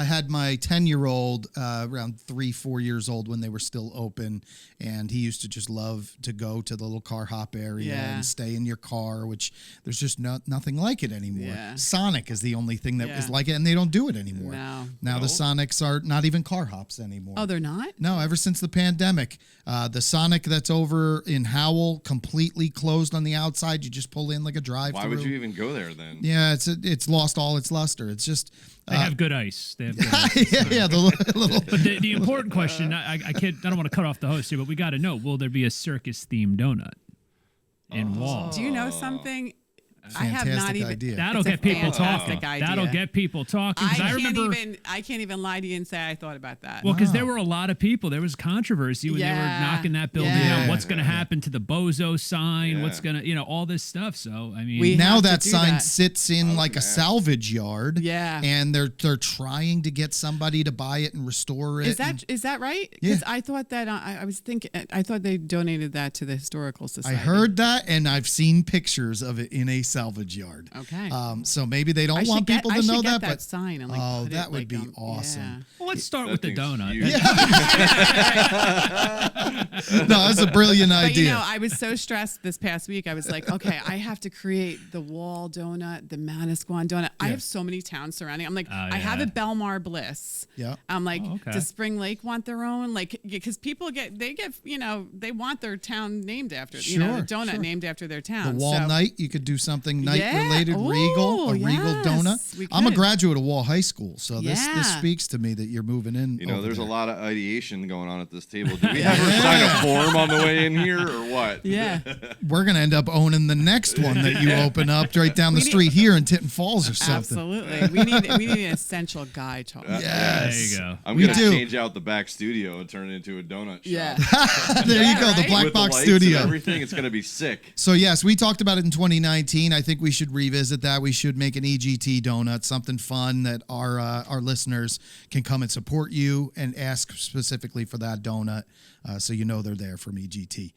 had my 10-year-old around 3-4 years old when they were still open, and he used to just love to go to the little car hop area Yeah. and stay in your car, which there's just nothing like it anymore. Yeah. Sonic is the only thing that is Yeah. like it, and they don't do it anymore. No. Now the Sonics are not even car hops anymore. Oh, they're not? No, ever since the pandemic, the Sonic that's over in Howell completely closed on the outside. You just pull in like a drive-through. Why would you even go there then? Yeah, it's lost all its luster. It's just They have good ice. They have good ice. yeah, the little. But the important question, I can't, I don't want to cut off the host here, but we got to know: will there be a circus-themed donut in Wall? Do you know something? I have Fantastic not even. idea. That'll It's a get people fantastic talking. idea. That'll get people talking. 'Cause I remember. I can't even lie to you and say I thought about that. Well, because there were a lot of people. There was controversy when they were Yeah. knocking that building Yeah. out. What's going to happen to the Bozo sign? Yeah. What's going to, all this stuff. So, I mean, We Now have to that do sign that. sits in like a man. salvage yard. Yeah. And they're trying to get somebody to buy it and restore it. Is that right? Yeah. Because I thought that I was thinking I thought they donated that to the historical I society. heard that, and I've seen pictures of it in a salvage yard. Okay. So maybe they don't I want should people get, to I know should that, get but sign and like oh, put that it, would like, be awesome. well, let's start That with the thing's donut. huge. No, that's a brilliant But idea. I was so stressed this past week. I was like, okay, I have to create the Wall donut, the Manasquan donut. I have so many towns surrounding. I'm like, I have yeah. a Belmar Bliss. Yeah. I'm like, Oh, okay. does Spring Lake want their own? Like, because people they want their town named after, the donut sure. named after their The town. Wall So- Night, you could do something night Yeah. related, Regal, a Ooh, Regal yes, donut. we I'm a could. graduate of Wall High School, so this Yeah. speaks to me that you're moving in. You know, over there's there. a lot of ideation going on at this table. Do we ever sign a form on the way in here, or what? Yeah. We're gonna end up owning the next one that you open up right down the street here in Tinton Falls or something. Absolutely. We need an essential guy talk. Yes. There you go. I'm We gonna do. change out the back studio and turn it into a donut shop. Yeah. There you Yeah, go, the right? Black With the Box lights Studio. and everything, it's gonna be sick. So yes, we talked about it in 2019. I think we should revisit that. We should make an EGT donut, something fun that our listeners can come and support you and ask specifically for that donut, so you know they're there from EGT.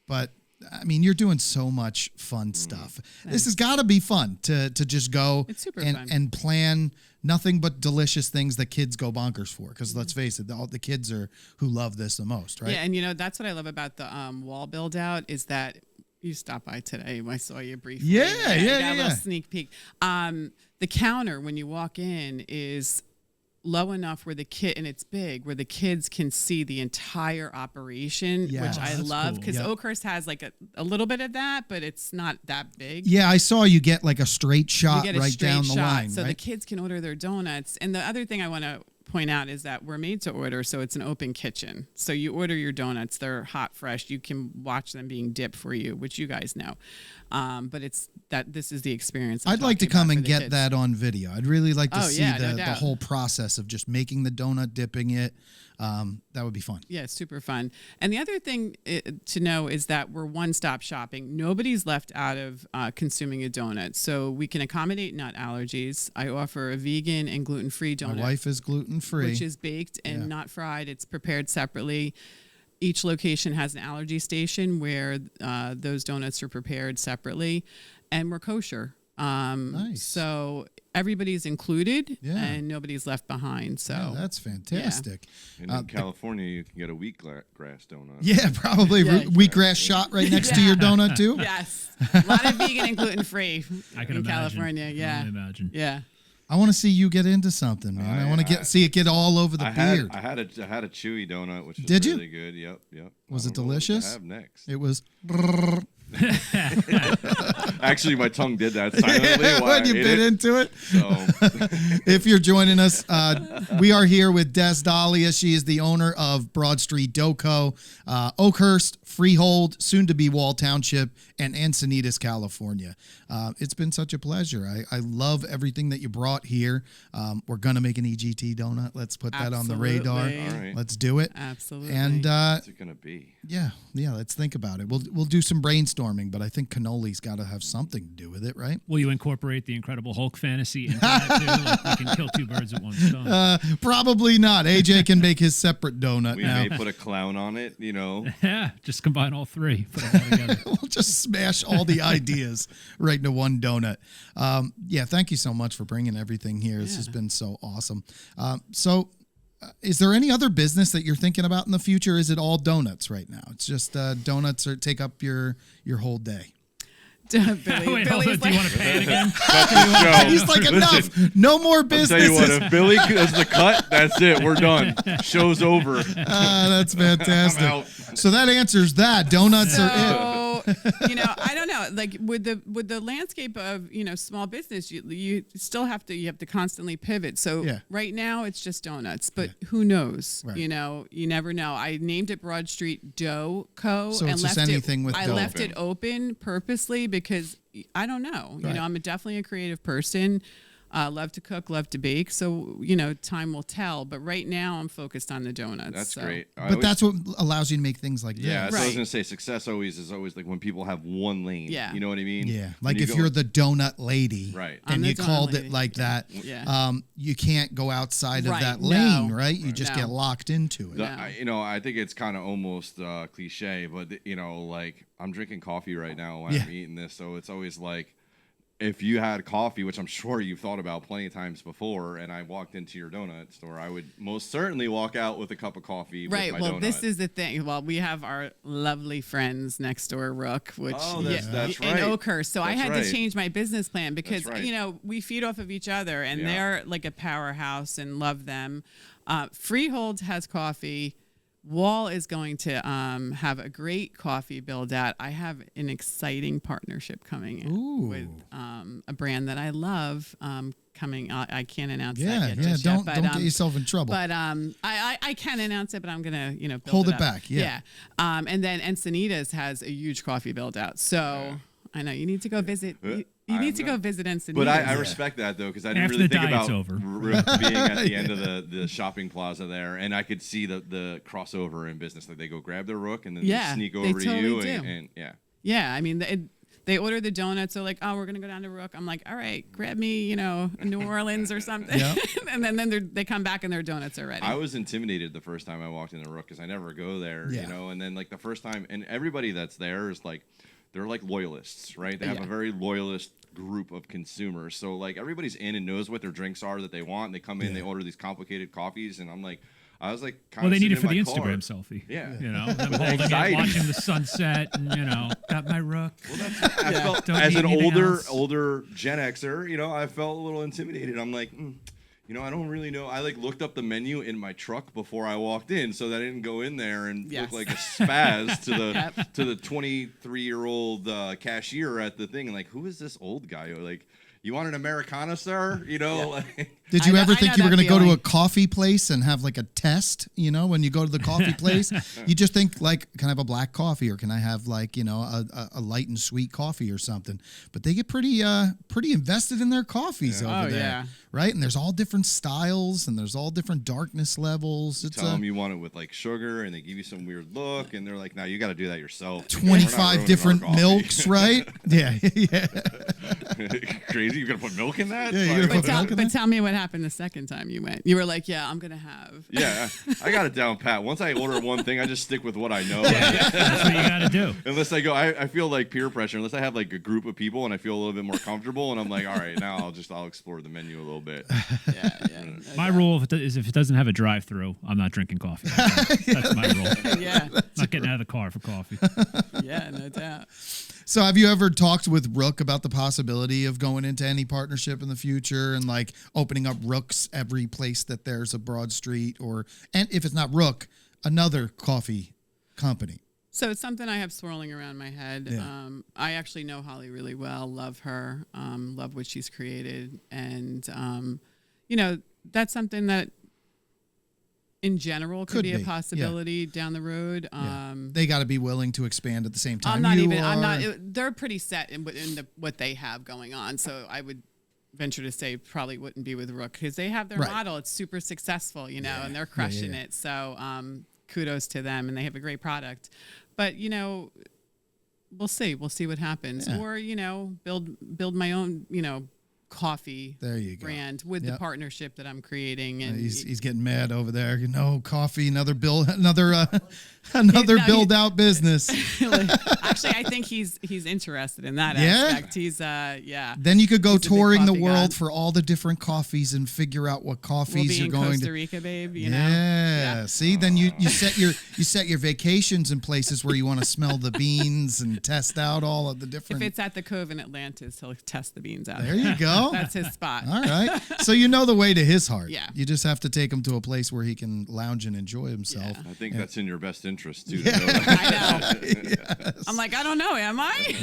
But I mean, you're doing so much fun stuff. This has got to be fun to just go It's super and fun. and plan nothing but delicious things that kids go bonkers for. Because let's face it, all the kids are who love this the most, right? Yeah, and that's what I love about the wall build out is that you stopped by today. I saw you briefly. Yeah, you yeah, got a yeah. little sneak peek. The counter when you walk in is low enough where and it's big where the kids can see the entire operation, Yeah. which I That's love cool. because Yeah. Oakhurst has like a little bit of that, but it's not that big. Yeah, I saw you get like a straight You shot get a right straight down the shot, line, so the right? kids can order their donuts. And the other thing I want to point out is that we're made to order, so it's an open kitchen. So you order your donuts; they're hot, fresh. You can watch them being dipped for you, which you guys know. But this is the experience. I'd like to come and get that. that on video. I'd really like to Oh, see yeah, no the doubt. whole process of just making the donut, dipping it. That would be fun. Yeah, super fun. And the other thing to know is that we're one-stop shopping. Nobody's left out of consuming a donut. So we can accommodate nut allergies. I offer a vegan and gluten-free donut. My wife is gluten-free. Which is baked and Yeah. not fried. It's prepared separately. Each location has an allergy station where those donuts are prepared separately. And we're kosher. Nice. So everybody's included Yeah. and nobody's left behind. So Yeah, that's fantastic. And in California, you can get a wheatgrass donut. Yeah, probably Yeah. wheatgrass shot right next to your donut too. yes, a lot of vegan and gluten free I can in imagine. California. I can Yeah, only imagine. yeah. I want to see you get into something, man. I want to see it get all over the beard. I had a chewy donut, which was Did you? really good. Yep. Was I it don't know what to delicious? have next. It was Actually, my tongue did that silently while when I you ate bit it. into it. So If you're joining us, we are here with Des Dahlia. She is the owner of Broad Street Doco, Oakhurst, Freehold, soon to be Wall Township, and Encinitas, California. It's been such a pleasure. I love everything that you brought here. We're going to make an EGT donut. Let's put that on the radar. Absolutely. All right. Let's do it. Absolutely. And What's it gonna be? yeah, let's think about it. We'll do some brainstorming, but I think cannoli's got to have something to do with it, right? Will you incorporate the Incredible Hulk fantasy into that too? Like we can kill two birds with one stone. Probably not. AJ can make his separate donut We now. may put a clown on it, you know. Yeah, just combine all three. Put them all together. We'll just smash all the ideas right into one donut. Yeah, thank you so much for bringing everything here. This has been so awesome. Is there any other business that you're thinking about in the future? Is it all donuts right now? It's just donuts or take up your whole day. Billy, Wait, hold on. Billy's Do you want to pay it again? Joe, He's like, enough. listen, No more I'll tell businesses. you what, if Billy does the cut, that's it. We're done. Show's over. That's fantastic. I'm out. So that answers that. Donuts are it. So, I don't know. Like with the landscape of small business, you still have to constantly pivot. So Yeah. right now it's just donuts, but who knows? Right. You never know. I named it Broad Street Dough Co. So and it's just left anything with I dough. left it open purposely because I don't know. Right. I'm definitely a creative person. Love to cook, love to bake. So, time will tell. But right now I'm focused on the donuts. That's so. great. But that's what allows you to make things like Yeah, this. so I was Right. gonna say success is always like when people have one lane. Yeah. You know what I mean? Yeah, When like you if go- you're the donut lady, Right. I'm and the you donut called lady. it like that, Yeah. you can't go outside of Right, that no. lane, right? You just No. get locked into it. I think it's kind of almost cliche, but like I'm drinking coffee right now when Yeah. I'm eating this, so it's always like if you had coffee, which I'm sure you've thought about plenty of times before, and I walked into your donut store, I would most certainly walk out with a cup of coffee. Right. With my Well, donut. this is the thing. Well, we have our lovely friends next door, Rook, which that's in right. Oakhurst. So I That's had right. to change my business plan because That's right. we feed off of each other, and Yeah. they're like a powerhouse and love them. Freehold has coffee. Wall is going to have a great coffee build out. I have an exciting partnership coming in with a brand that I love coming. I can't announce that Yeah, yet. yeah. just yet, Don't but, get yourself in trouble. But I can announce it, but I'm gonna build Hold it up. back, yeah. And then Encinitas has a huge coffee build out. So I know you need to go visit. You need to go visit Encinitas. But I respect that though, because I didn't After really the think diet's about over. being at the end of the shopping plaza there, and I could see the crossover in business. Like they go grab their Rook and then Yeah, they sneak they over to totally you, do. and yeah. Yeah, I mean they order the donuts. They're like, oh, we're gonna go down to Rook. I'm like, all right, grab me, a New Orleans or something. Yep. And then they come back and their donuts are ready. I was intimidated the first time I walked into Rook because I never go there, Yeah. and then like the first time, and everybody that's there is like, they're like loyalists, right? They have a very loyalist group of consumers. So like everybody's in and knows what their drinks are that they want. And they come in, they order these complicated coffees, and I was like, kind Well, of they need it for the car. Instagram selfie. Yeah. Them holding anxiety. it, watching the sunset, and got my Rook. I felt Don't as need an anything else. older Gen Xer, I felt a little intimidated. I'm like, I don't really know. I like looked up the menu in my truck before I walked in, so that I didn't go in there and Yes. look like a spaz to the Yep. to the 23-year-old cashier at the thing. And like, who is this old guy? Or like, you want an Americana, sir? Like, Did you I ever know think you were that going to go to a feeling. coffee place and have like a test? When you go to the coffee place, you just think like, can I have a black coffee or can I have like a light and sweet coffee or something? But they get pretty invested in their coffees over Oh, there, yeah. right? And there's all different styles and there's all different darkness levels. It's tell them you want it with like sugar, and they give you some weird look, and they're like, "No, you got to do that yourself." We're not 25 ruining different our coffee." milks, right? Yeah, yeah. Crazy, you're gonna put milk in that? Yeah, you're Like, gonna put milk in But tell me what happened the second time you went. You were like, yeah, I'm gonna have. Yeah, I got it down pat. Once I order one thing, I just stick with what I know. That's what you got to do. Unless I go, I feel like peer pressure. Unless I have like a group of people and I feel a little bit more comfortable, and I'm like, all right, now I'll explore the menu a little bit. Yeah. My rule is if it doesn't have a drive-through, I'm not drinking coffee. That's my rule. Yeah. Not getting out of the car for coffee. Yeah, no doubt. So have you ever talked with Rook about the possibility of going into any partnership in the future and like opening up Rooks every place that there's a Broad Street and if it's not Rook, another coffee company? So it's something I have swirling around my head. Yeah. I actually know Holly really well, love her, love what she's created. And, that's something that in general could Could be be, a yeah. possibility down the road. They got to be willing to expand at the same time. They're pretty set in what they have going on. So I would venture to say probably wouldn't be with Rook because they have their Right. model. It's super successful, and they're crushing it. So kudos to them, and they have a great product. But we'll see. We'll see what happens. Yeah. Or build my own coffee There you go. brand with the partnership that I'm creating. And He's getting mad over there. Coffee, another build out business. Actually, I think he's interested in that aspect. He's Then you could go He's a big touring the coffee world guy. for all the different coffees and figure out what we'll coffees be you're in going Costa to. Rica, babe. Yeah. See, then you set your vacations in places where you want to smell the beans and test out all of the If different. it's at the Cove in Atlantis, he'll test the beans out. There you go. That's his spot. All right. So you know the way to his heart. Yeah. You just have to take him to a place where he can lounge and enjoy himself. I think that's in your best interest too. Yeah. To know that. I know. Yes. I'm like, I don't know. Am I?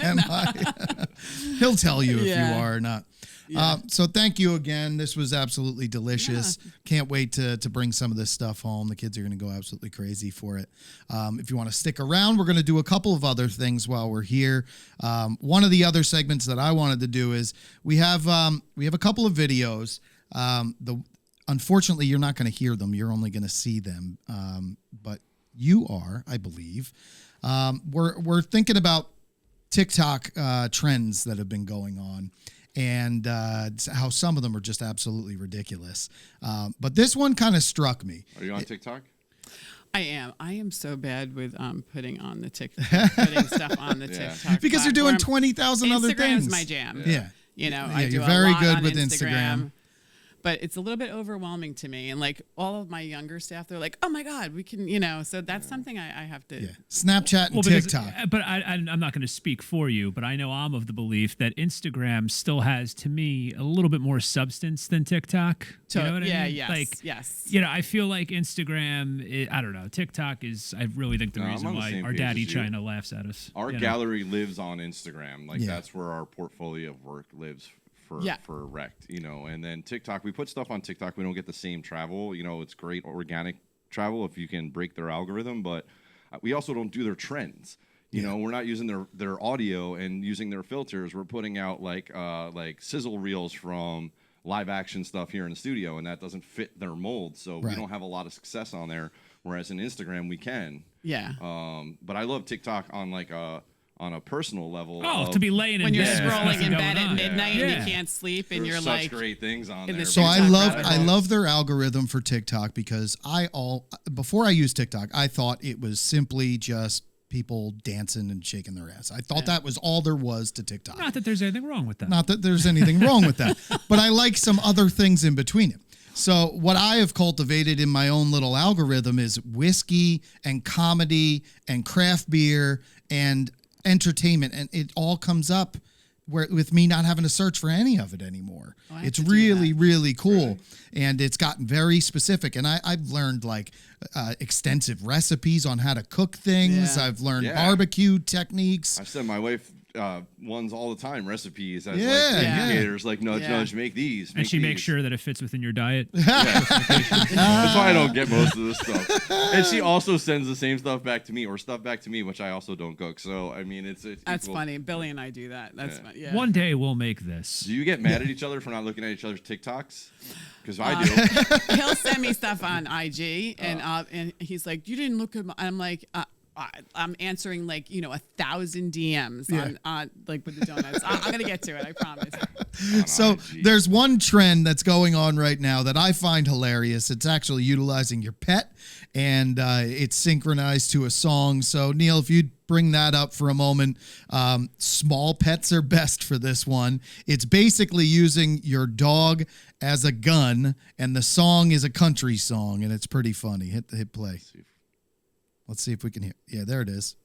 Am I? He'll tell you if you are or not. So thank you again. This was absolutely delicious. Can't wait to bring some of this stuff home. The kids are going to go absolutely crazy for it. If you want to stick around, we're going to do a couple of other things while we're here. One of the other segments that I wanted to do is we have a couple of videos. Unfortunately, you're not going to hear them. You're only going to see them. But you are, I believe. We're thinking about TikTok trends that have been going on. And how some of them are just absolutely ridiculous. But this one kind of struck me. Are you on TikTok? I am so bad with putting on the putting stuff on the TikTok Because you're doing platform. 20,000 other things. Instagram's my jam. Yeah. I do you're a very lot good on with Instagram. But it's a little bit overwhelming to me. And like all of my younger staff, they're like, oh my God, we can, so that's something I have to. Yeah. Snapchat and because- TikTok. but I'm not going to speak for you, but I know I'm of the belief that Instagram still has, to me, a little bit more substance than TikTok. You know what I mean? Yes. I feel like Instagram, I don't know. TikTok is, I really think the No, I'm reason on the why same our page daddy as you. China laughs at us. Our you know? gallery lives on Instagram. Like Yeah. that's where our portfolio of work lives for Rect, and then TikTok, we put stuff on TikTok. We don't get the same travel. It's great organic travel if you can break their algorithm, but we also don't do their trends. We're not using their audio and using their filters. We're putting out like sizzle reels from live action stuff here in the studio, and that doesn't fit their mold. So we don't have a lot of success on there. Whereas in Instagram we can. Yeah. But I love TikTok on a personal level. To be laying in When you're bed, scrolling in going bed at on. midnight and Yeah. you can't sleep and There's you're such like, great things on in the there. So I TikTok love rabbit I hole. love their algorithm for TikTok because before I used TikTok, I thought it was simply just people dancing and shaking their ass. I thought that was all there was to TikTok. Not that there's anything wrong with that. Not that there's anything wrong with that, but I like some other things in between it. So what I have cultivated in my own little algorithm is whiskey and comedy and craft beer and entertainment, and it all comes up with me not having to search for any of it anymore. I have It's to do really, that. really cool. And it's gotten very specific. And I've learned like extensive recipes on how to cook things. Yeah. I've learned Yeah. barbecue techniques. I send my wife ones all the time, recipes as Yeah, like yeah. indicators, like nudge, Yeah. nudge, make these. And make she makes these. sure that it fits within your diet. That's why I don't get most of this stuff. And she also sends the same stuff back to me, or stuff back to me, which I also don't cook. So I mean, it's that's equal. funny. Billy and I do that. That's Yeah. fun. Yeah. One day we'll make this. Do you get mad at each other for not looking at each other's TikToks? Because I do. He'll send me stuff on IG and he's like, you didn't look at my, I'm like, I'm answering like 1,000 DMs on like with the donuts. I'm gonna get to it. I promise. So IG. there's one trend that's going on right now that I find hilarious. It's actually utilizing your pet, and it's synchronized to a song. So Neil, if you'd bring that up for a moment, small pets are best for this one. It's basically using your dog as a gun, and the song is a country song, and it's pretty funny. Hit play. Let's see if we can hear. Yeah, there it is.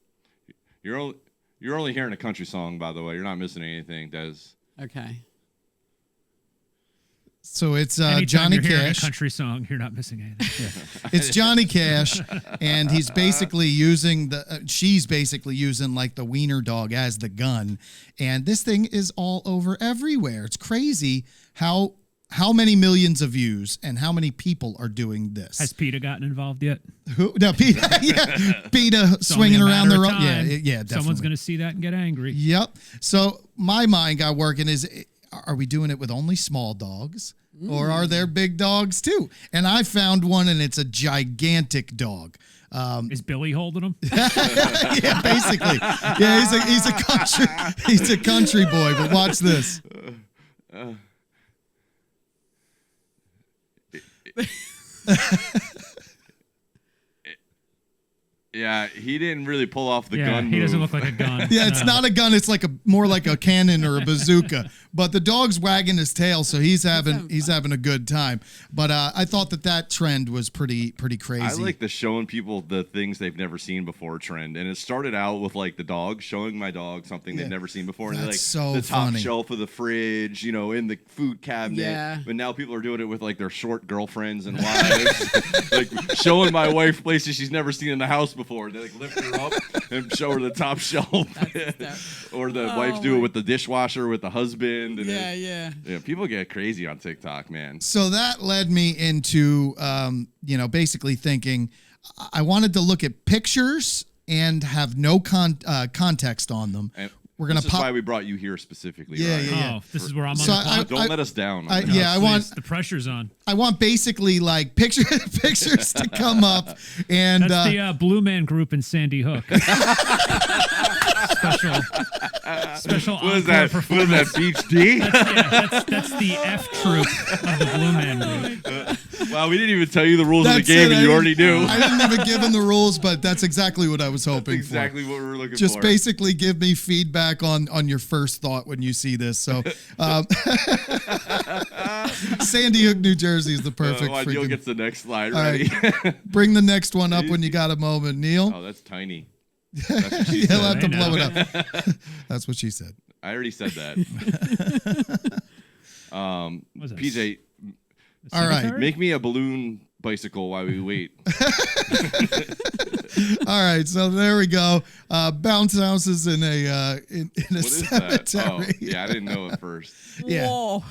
You're only hearing a country song, by the way. You're not missing anything, Des. Okay. So it's Anytime Johnny you're hearing a Cash. country song, you're not missing anything. It's Johnny Cash, and he's basically using she's basically using like the wiener dog as the gun, and this thing is all over everywhere. It's crazy how how many millions of views and how many people are doing this? Has PETA gotten involved yet? Who? No, PETA. Yeah, PETA It's only swinging a around matter their of own. Yeah, time. yeah, definitely. Someone's going to see that and get angry. Yep. So my mind got working is, are we doing it with only small dogs or are there big dogs too? And I found one and it's a gigantic dog. Is Billy holding him? Yeah, basically. Yeah, he's a country boy, but watch this. Yeah, he didn't really pull off the gun move. He doesn't look like a gun. Yeah, it's not a gun. It's like more like a cannon or a bazooka. But the dog's wagging his tail, so he's having a good time. But I thought that trend was pretty crazy. I like the showing people the things they've never seen before trend, and it started out with like the dog showing my dog something they've never seen before, and That's like so the top funny. shelf of the fridge, in the food cabinet. Yeah. But now people are doing it with like their short girlfriends and wives, like showing my wife places she's never seen in the house before. They like lift her up and show her the top shelf, or the wives do it with the dishwasher with the husband. And Yeah. People get crazy on TikTok, man. So that led me into, basically thinking I wanted to look at pictures and have no context on them. And We're gonna this is pop. why we brought you here specifically. Yeah, Ryan. yeah. Oh, this is where I'm So on the clock. Don't let us down. on this. I want The pressure's on. I want basically like pictures to come up, and That's the Blue Man Group in Sandy Hook. Special What is encore that? What is performance. that? Beach D? That's the F troop of the Blue Man Group. Wow, we didn't even tell you the rules of the that's game, it. and you already knew. I didn't even give him the rules, but that's exactly what I was hoping Exactly for. what we were looking Just for. basically give me feedback on your first thought when you see this. So, Sandy Hook, New Jersey is the perfect. Neil freaking- gets the next slide All ready. right. Bring the next one up when you got a moment, Neil. Oh, that's tiny. That's what she He'll said. have to I blow know. it up. That's what she said. I already said that. What's that? PJ, All right. Cemetery? make me a balloon bicycle while we wait. All right, so there we go. Bounce houses in a in a What is that? cemetery. Oh, yeah, I didn't know at first. Yeah. Whoa.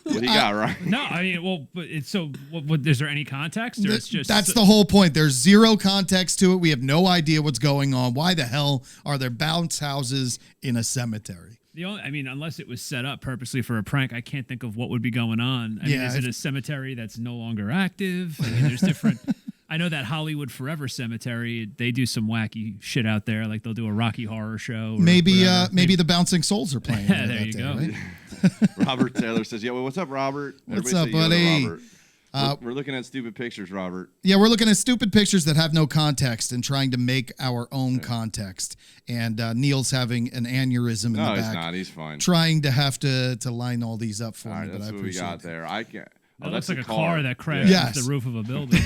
What he got, right? No, I mean, well, but it's so. What, is there any context, or it's just That's the whole point. There's zero context to it. We have no idea what's going on. Why the hell are there bounce houses in a cemetery? the only? I mean, unless it was set up purposely for a prank, I can't think of what would be going on. I mean, Yeah, is it a cemetery that's no longer active? I mean, there's different. I know that Hollywood Forever Cemetery, they do some wacky shit out there. Like they'll do a Rocky Horror Show. Or Maybe whatever. the Bouncing Souls are playing. Yeah, there there that you day, go. right? Robert Taylor says, "Yeah, well, what's up, Robert?" What's Everybody up, say yo to buddy? Robert. We're looking at stupid pictures, Robert. Yeah, we're looking at stupid pictures that have no context and trying to make our own context. And Neil's having an aneurysm in No, the he's back, not. He's fine. trying to have to line all these up for All me. right, But that's I what we appreciate got it. there. I can't. That that's looks like a car that crashed Yeah. off the roof of a building.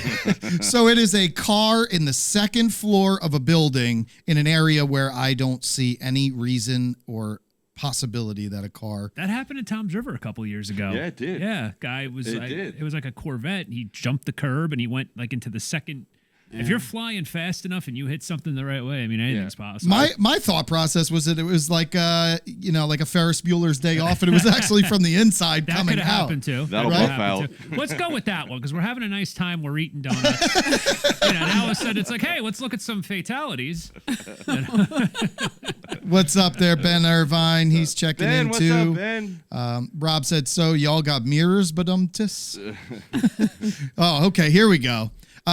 So it is a car in the second floor of a building in an area where I don't see any reason or possibility that a car. That happened in Tom's River a couple years ago. Yeah, it did. Yeah, guy was. It like, did. It was like a Corvette. And he jumped the curb and he went like into the second. If you're flying fast enough and you hit something the right way, I mean anything's possible. My thought process was that it was like like a Ferris Bueller's Day Off, and it was actually from the inside that coming could have out. happened too. That'll That could buff happen out. too. Let's go with that one because we're having a nice time. We're eating donuts. Now all of a sudden it's like, hey, let's look at some fatalities. What's up there, Ben Irvine? He's checking Ben, in what's too. up, Ben? Rob said, "So y'all got mirrors, but Oh, okay. Here we go.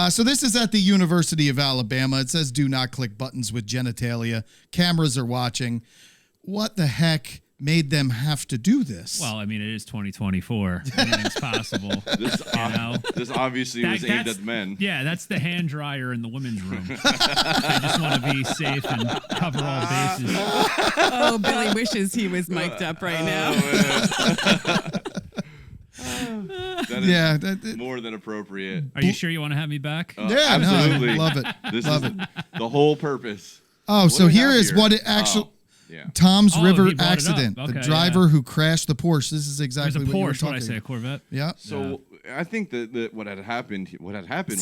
So this is at the University of Alabama. It says, "Do not click buttons with genitalia. Cameras are watching." What the heck made them have to do this? Well, I mean, it is 2024. Anything's possible. This, this obviously was aimed that's- at men. Yeah, that's the hand dryer in the women's room. They just want to be safe and cover all bases. Oh, Billy wishes he was mic'd up right now. That is yeah, more than appropriate. Are you sure you want to have me back? yeah, no, absolutely. love it. This Love is it. the whole purpose. Oh, What so do we here have is here? what it actually. Oh, yeah. Tom's Oh, River he brought it up. accident. The Okay, driver yeah. who crashed the Porsche. This is There's exactly a what you were Porsche. What talking I say, a about. Corvette? Yeah. So I think that what had happened What had happened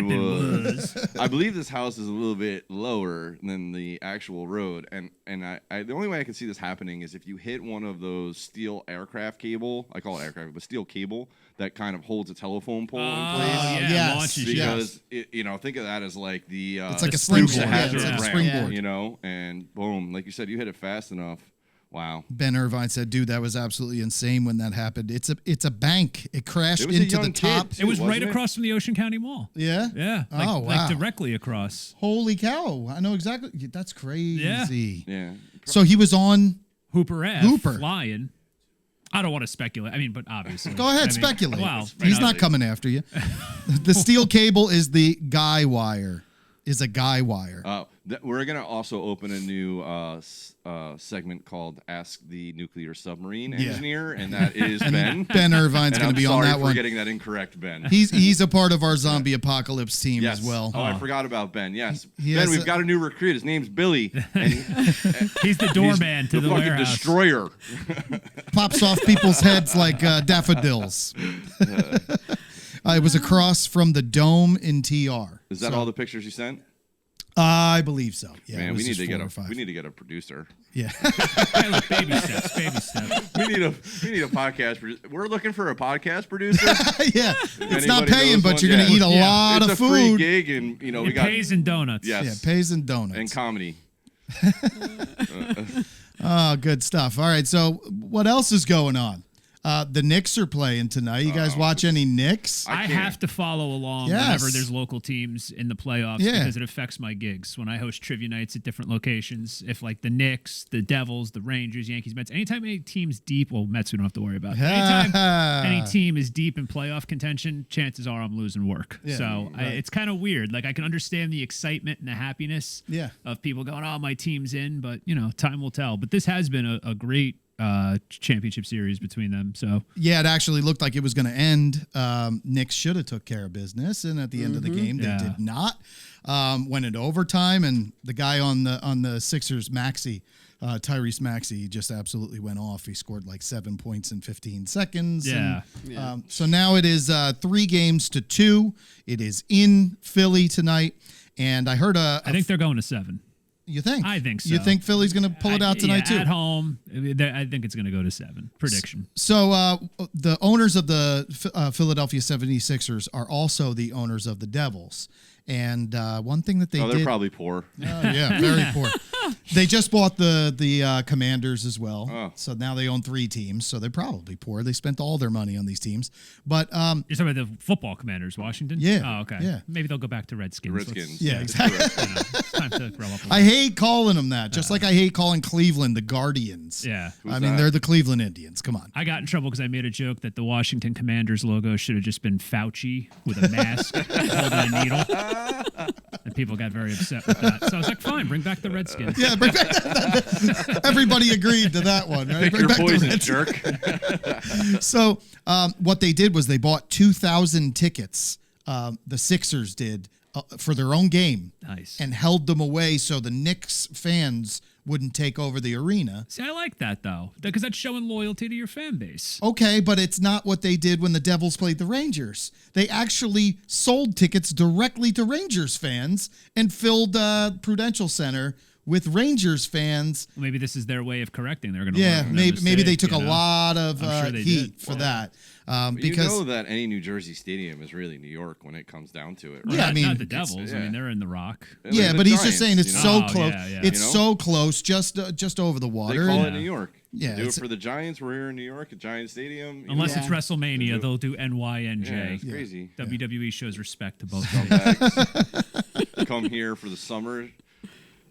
was I believe this house is a little bit lower than the actual road, and I the only way I can see this happening is if you hit one of those steel aircraft cable. I call it aircraft, but steel cable that kind of holds a telephone pole in place. Yeah, launches you. Because think of that as like the it's like a Dukes of springboard. Hazzard It's like a ramp, springboard. you know, and boom, like you said, you hit it fast enough. Wow. Ben Irvine said, "Dude, that was absolutely insane when that happened. It's a bank. It crashed It was a into the young top. kid, It was wasn't right it? across from the Ocean County Mall. Yeah. Yeah. Like, Oh, wow. Like directly across. Holy cow! I know exactly. That's crazy. Yeah. So he was on. Hooper F. Hooper. Flying. I don't want to speculate. I mean, but obviously. Go ahead, speculate. Well, He's not coming after you. The steel cable is the guy wire. Is a guy wire. We're gonna also open a new segment called "Ask the Nuclear Submarine Engineer," and that is Ben. Ben Irvine's going to be on that for one. getting that incorrect, Ben. He's a part of our zombie apocalypse team Yes. as well. Oh, I forgot about Ben. Yes, He Ben. has We've got a new recruit. His name's Billy. And He's the doorman to the fucking warehouse. destroyer. Pops off people's heads like daffodils. It was across from the dome in TR. Is that all the pictures you sent? I believe so. Yeah, Man, it was we need just to get 4 a or 5. we need to get a producer. Yeah. Hey, look, baby steps, baby steps. we need a podcast producer. We're looking for a podcast producer. Yeah. It's not Anybody paying, knows but one? you're going to Yeah. eat a lot It's of a free food. gig, and we It got pays in donuts. yes, Yeah, pays and donuts. and comedy. Oh, good stuff. All right. So, what else is going on? The Knicks are playing tonight. You guys watch any Knicks? I have to follow along Yes. whenever there's local teams in the playoffs because it affects my gigs when I host trivia nights at different locations. If like the Knicks, the Devils, the Rangers, Yankees, Mets, anytime any team's deep, well, Mets we don't have to worry about. Anytime any team is deep in playoff contention, chances are I'm losing work. Yeah, So it's kind of weird. Like I can understand the excitement and the happiness of people going, "Oh, my team's in," but time will tell. But this has been a great championship series between them. So yeah, it actually looked like it was going to end. Knicks should have took care of business, and at the end of the game, they did not. Went into overtime, and the guy on the Sixers, Tyrese Maxey, just absolutely went off. He scored like 7 points in 15 seconds. Yeah. And, so now it is 3-2. It is in Philly tonight, and I heard I think they're going to 7. You think? I think so. You think Philly's going to pull it out tonight too? At home, I think it's going to go to 7. Prediction. So the owners of the Philadelphia 76ers are also the owners of the Devils. And one thing that they they're did... probably poor. yeah, very poor. They just bought the Commanders as well. Oh. So now they own 3 teams. So they're probably poor. They spent all their money on these teams. But you're talking about the football Commanders, Washington? Yeah. Oh, okay. Yeah. Maybe they'll go back to Redskins. Redskins. yeah, exactly. It's time to grow up. I hate calling them that. Just like I hate calling Cleveland the Guardians. Yeah. I mean, they're the Cleveland Indians. Come on. I got in trouble because I made a joke that the Washington Commanders logo should have just been Fauci with a mask holding a needle. And people got very upset with that. So I was like, fine, bring back the Redskins. Yeah, bring back everybody agreed to that one, right? Pick Bring your back the poison, Redskins. jerk. So what they did was they bought 2,000 tickets. The Sixers did for their own game. Nice. And held them away so the Knicks fans wouldn't take over the arena. See, I like that, though, because that's showing loyalty to your fan base. Okay, but it's not what they did when the Devils played the Rangers. They actually sold tickets directly to Rangers fans and filled Prudential Center with Rangers fans. Maybe this is their way of correcting. They're going to Yeah, learn from their maybe they mistake, took a lot of I'm sure they heat did. for that. Because Because you know that any New Jersey stadium is really New York when it comes down to it. Right? Yeah, I mean, not the Devils. I yeah. mean, they're in the Rock. Like yeah, the but he's Giants, just saying it's you so know? Oh, close. yeah, yeah. It's You know? so close, just over the They water. call And- it New York. Yeah, do it it's- for the Giants. We're here in New York at Giant Stadium. You Unless know? it's WrestleMania, they'll do NYNJ. Yeah, it's crazy. WWE shows respect to both. Scumbags. Come here for the summer,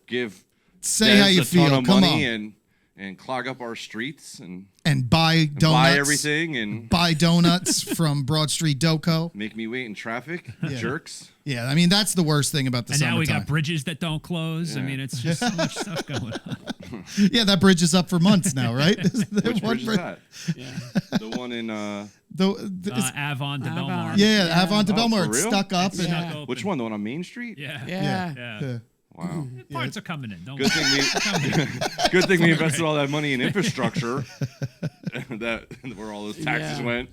give Say how Dez you a feel. ton of Come money on, and clog up our streets and buy donuts. buy everything and Buy donuts from Broad Street Doco. make me wait in traffic, jerks. Yeah, I mean that's the worst thing about the And now we summertime. got bridges that don't close. I Yeah. mean, it's just so much stuff going on. Yeah, that bridge is up for months now, right? The Which one bridge is bridge- that? Yeah. The one in Avon to Avon. Belmar. yeah, Avon to Oh, Belmar. for It's real? stuck up. It's And, stuck Yeah. open. which one? The one on Main Street? Yeah. Yeah. Yeah. Wow. Parts are coming in. Don't Good worry. thing we invested all that money in infrastructure. That where all those taxes Yeah. went.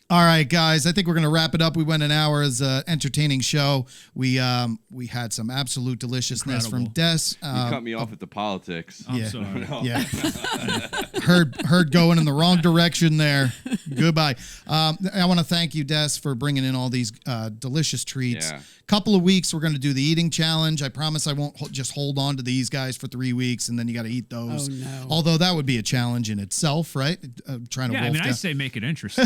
All right, guys. I think we're going to wrap it up. We went an hour as an entertaining show. We had some absolute deliciousness from Des. You cut me off at the politics. I'm sorry. Yeah. heard going in the wrong direction there. Goodbye. I want to thank you, Des, for bringing in all these delicious treats. Yeah. Couple of weeks, we're going to do the eating challenge. I promise I won't just hold on to these guys for 3 weeks and then you got to eat those. Oh, no. Although that would be a challenge in itself, right? Trying to Yeah, wolf I mean, down. I say make it interesting.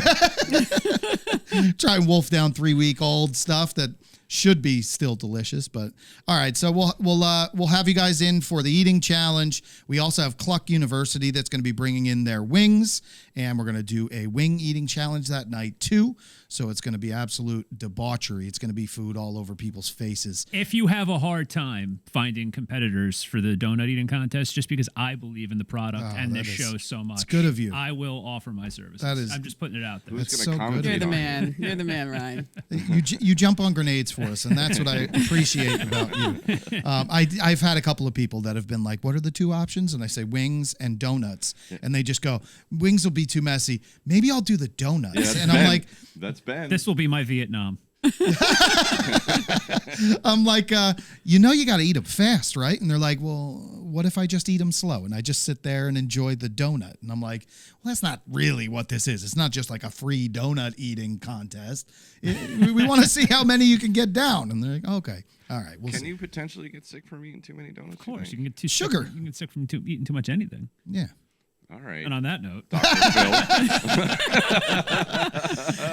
Try and wolf down 3-week-old stuff that should be still delicious. But all right, so we'll have you guys in for the eating challenge. We also have Cluck University that's going to be bringing in their wings, and we're going to do a wing eating challenge that night too. So it's going to be absolute debauchery. It's going to be food all over people's faces. If you have a hard time finding competitors for the donut eating contest, just because I believe in the product and this show so much, it's good of you. I will offer my services. That is- I'm just putting it out there. Who's That's going to so good. commentate You're the on it? man. You're the man, Ryan. You jump on grenades for us, and that's what I appreciate about you. I've had a couple of people that have been like, "What are the 2 options?" And I say wings and donuts, and they just go, "Wings will be too messy. Maybe I'll do the donuts." Yeah, that's and Ben. I'm like, That's Ben. This will be my Vietnam. you got to eat them fast, right? And they're like, "Well, what if I just eat them slow and I just sit there and enjoy the donut?" And I'm like, "Well, that's not really what this is. It's not just like a free donut eating contest. We want to see how many you can get down." And they're like, "Okay, all right, we'll Can see." you potentially get sick from eating too many donuts? Of course, you think? can get too Sugar. Sick, you can get sick from eating too much anything. Yeah. All right. And on that note, Dr. Phil.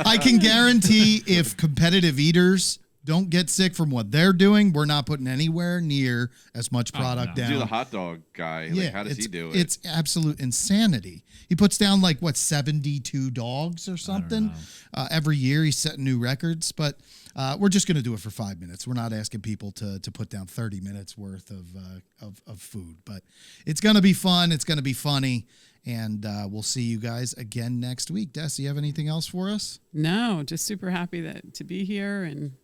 I can guarantee if competitive eaters don't get sick from what they're doing, we're not putting anywhere near as much product no. down. Do the hot dog guy. Like, how does he do it? It's absolute insanity. He puts down 72 dogs or something every year. He's setting new records, but we're just going to do it for 5 minutes. We're not asking people to put down 30 minutes worth of food, but it's going to be fun. It's going to be funny. And we'll see you guys again next week. Des, do you have anything else for us? No, just super happy to be here and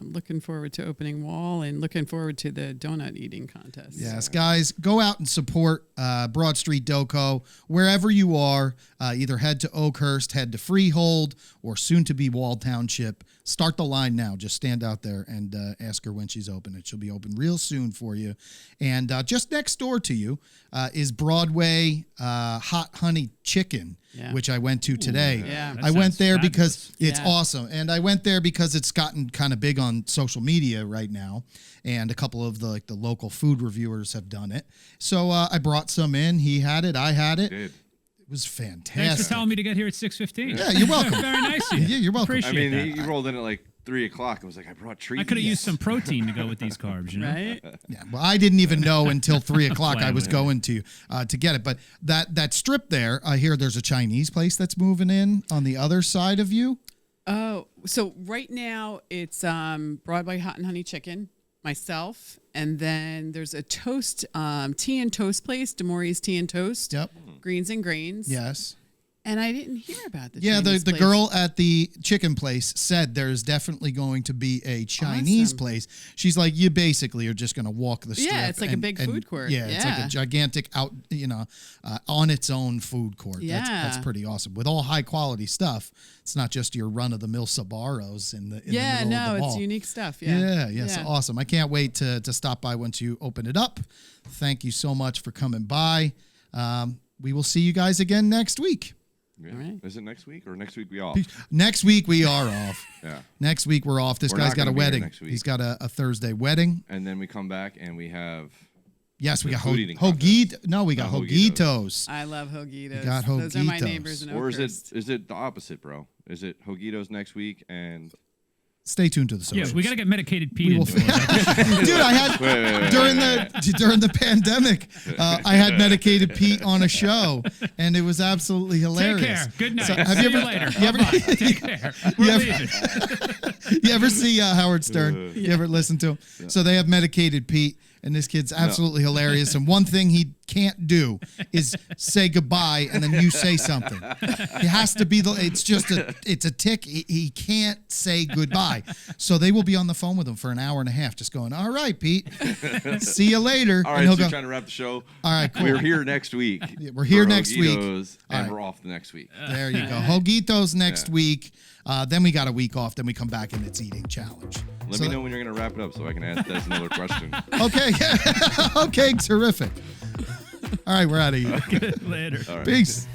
looking forward to opening wall and looking forward to the donut eating contest. Yes, guys, go out and support Broad Street Doco wherever you are. Either head to Oakhurst, head to Freehold, or soon to be Wall Township. Start the line now. Just stand out there and ask her when she's open. She'll be open real soon for you. And just next door to you is Broadway Hot Honey Chicken, which I went to today. Yeah. That I went sounds there fabulous. because it's Yeah. awesome. And I went there because it's gotten kind of big on social media right now. And a couple of the local food reviewers have done it. So I brought some in. He had it. I had it. Did. It was thanks fantastic. for telling me to get here at 6:15. Yeah, you're welcome. Very nice of you. Yeah, you're welcome. I Appreciate mean, that. he rolled in at 3 o'clock. I was like, I brought treats. I could have used some protein to go with these carbs, you know? Right? Yeah, well, I didn't even know until 3 o'clock I Playing was with going to get it. But that strip there, I hear there's a Chinese place that's moving in on the other side of you. Oh, so right now it's Broadway Hot and Honey Chicken, myself, and then there's a toast, tea and toast place, Demori's Tea and Toast. Yep. Greens and Grains. Yes. And I didn't hear about the Yeah, Chinese the place. girl at the chicken place said there's definitely going to be a Chinese Awesome. place. She's like, you basically are just going to walk the strip. Yeah, it's like a big food court. Yeah, it's like Yeah. a gigantic on its own food court. That's Yeah. pretty awesome with all high quality stuff. It's not just your run of the mill Sabaros in the middle Yeah, of the no, mall. it's unique stuff. Yeah. Yes, awesome. I can't wait to stop by once you open it up. Thank you so much for coming by. We will see you guys again next week. Yeah. All right. Is it next week or next week we off? Next week we are off. Yeah. Next week we're off. This We're guy's not got a gonna be here wedding. next week. He's got a Thursday wedding. And then we come back and we have. Yes, we The got food eating Hoagitos. No, we got Oh, Hoagitos. I love Hoagitos. got Those are my Hoagitos. neighbors in Or Oakhurst. is it the opposite, bro? Is it Hoagitos next week and. Stay tuned to the Yeah, socials. we got to get medicated Pete We will into it. Dude, I had Wait. during the pandemic, I had medicated Pete on a show, and it was absolutely Take hilarious. care. Good night. So, have See you you ever- later. you ever- Bye-bye. Take care. We're ever- leaving. You ever see Howard Stern? You ever listen to him? So they have medicated Pete, and this kid's absolutely hilarious. And one thing he can't do is say goodbye and then you say something. He has to be it's a tick. He can't say goodbye. So they will be on the phone with him for an hour and a half just going, all right, Pete, see you later. All and right, he'll so go, trying to wrap the show. all right, cool. We're here next week. We're here for next week. Hoguitos, All and right. we're off the next week. There you go. Hoguitos next Yeah. week. Then we got a week off. Then we come back and it's eating challenge. Let me know when you're going to wrap it up so I can ask Des another question. Okay. Okay, terrific. All right, we're out of here. Later. All right. Peace.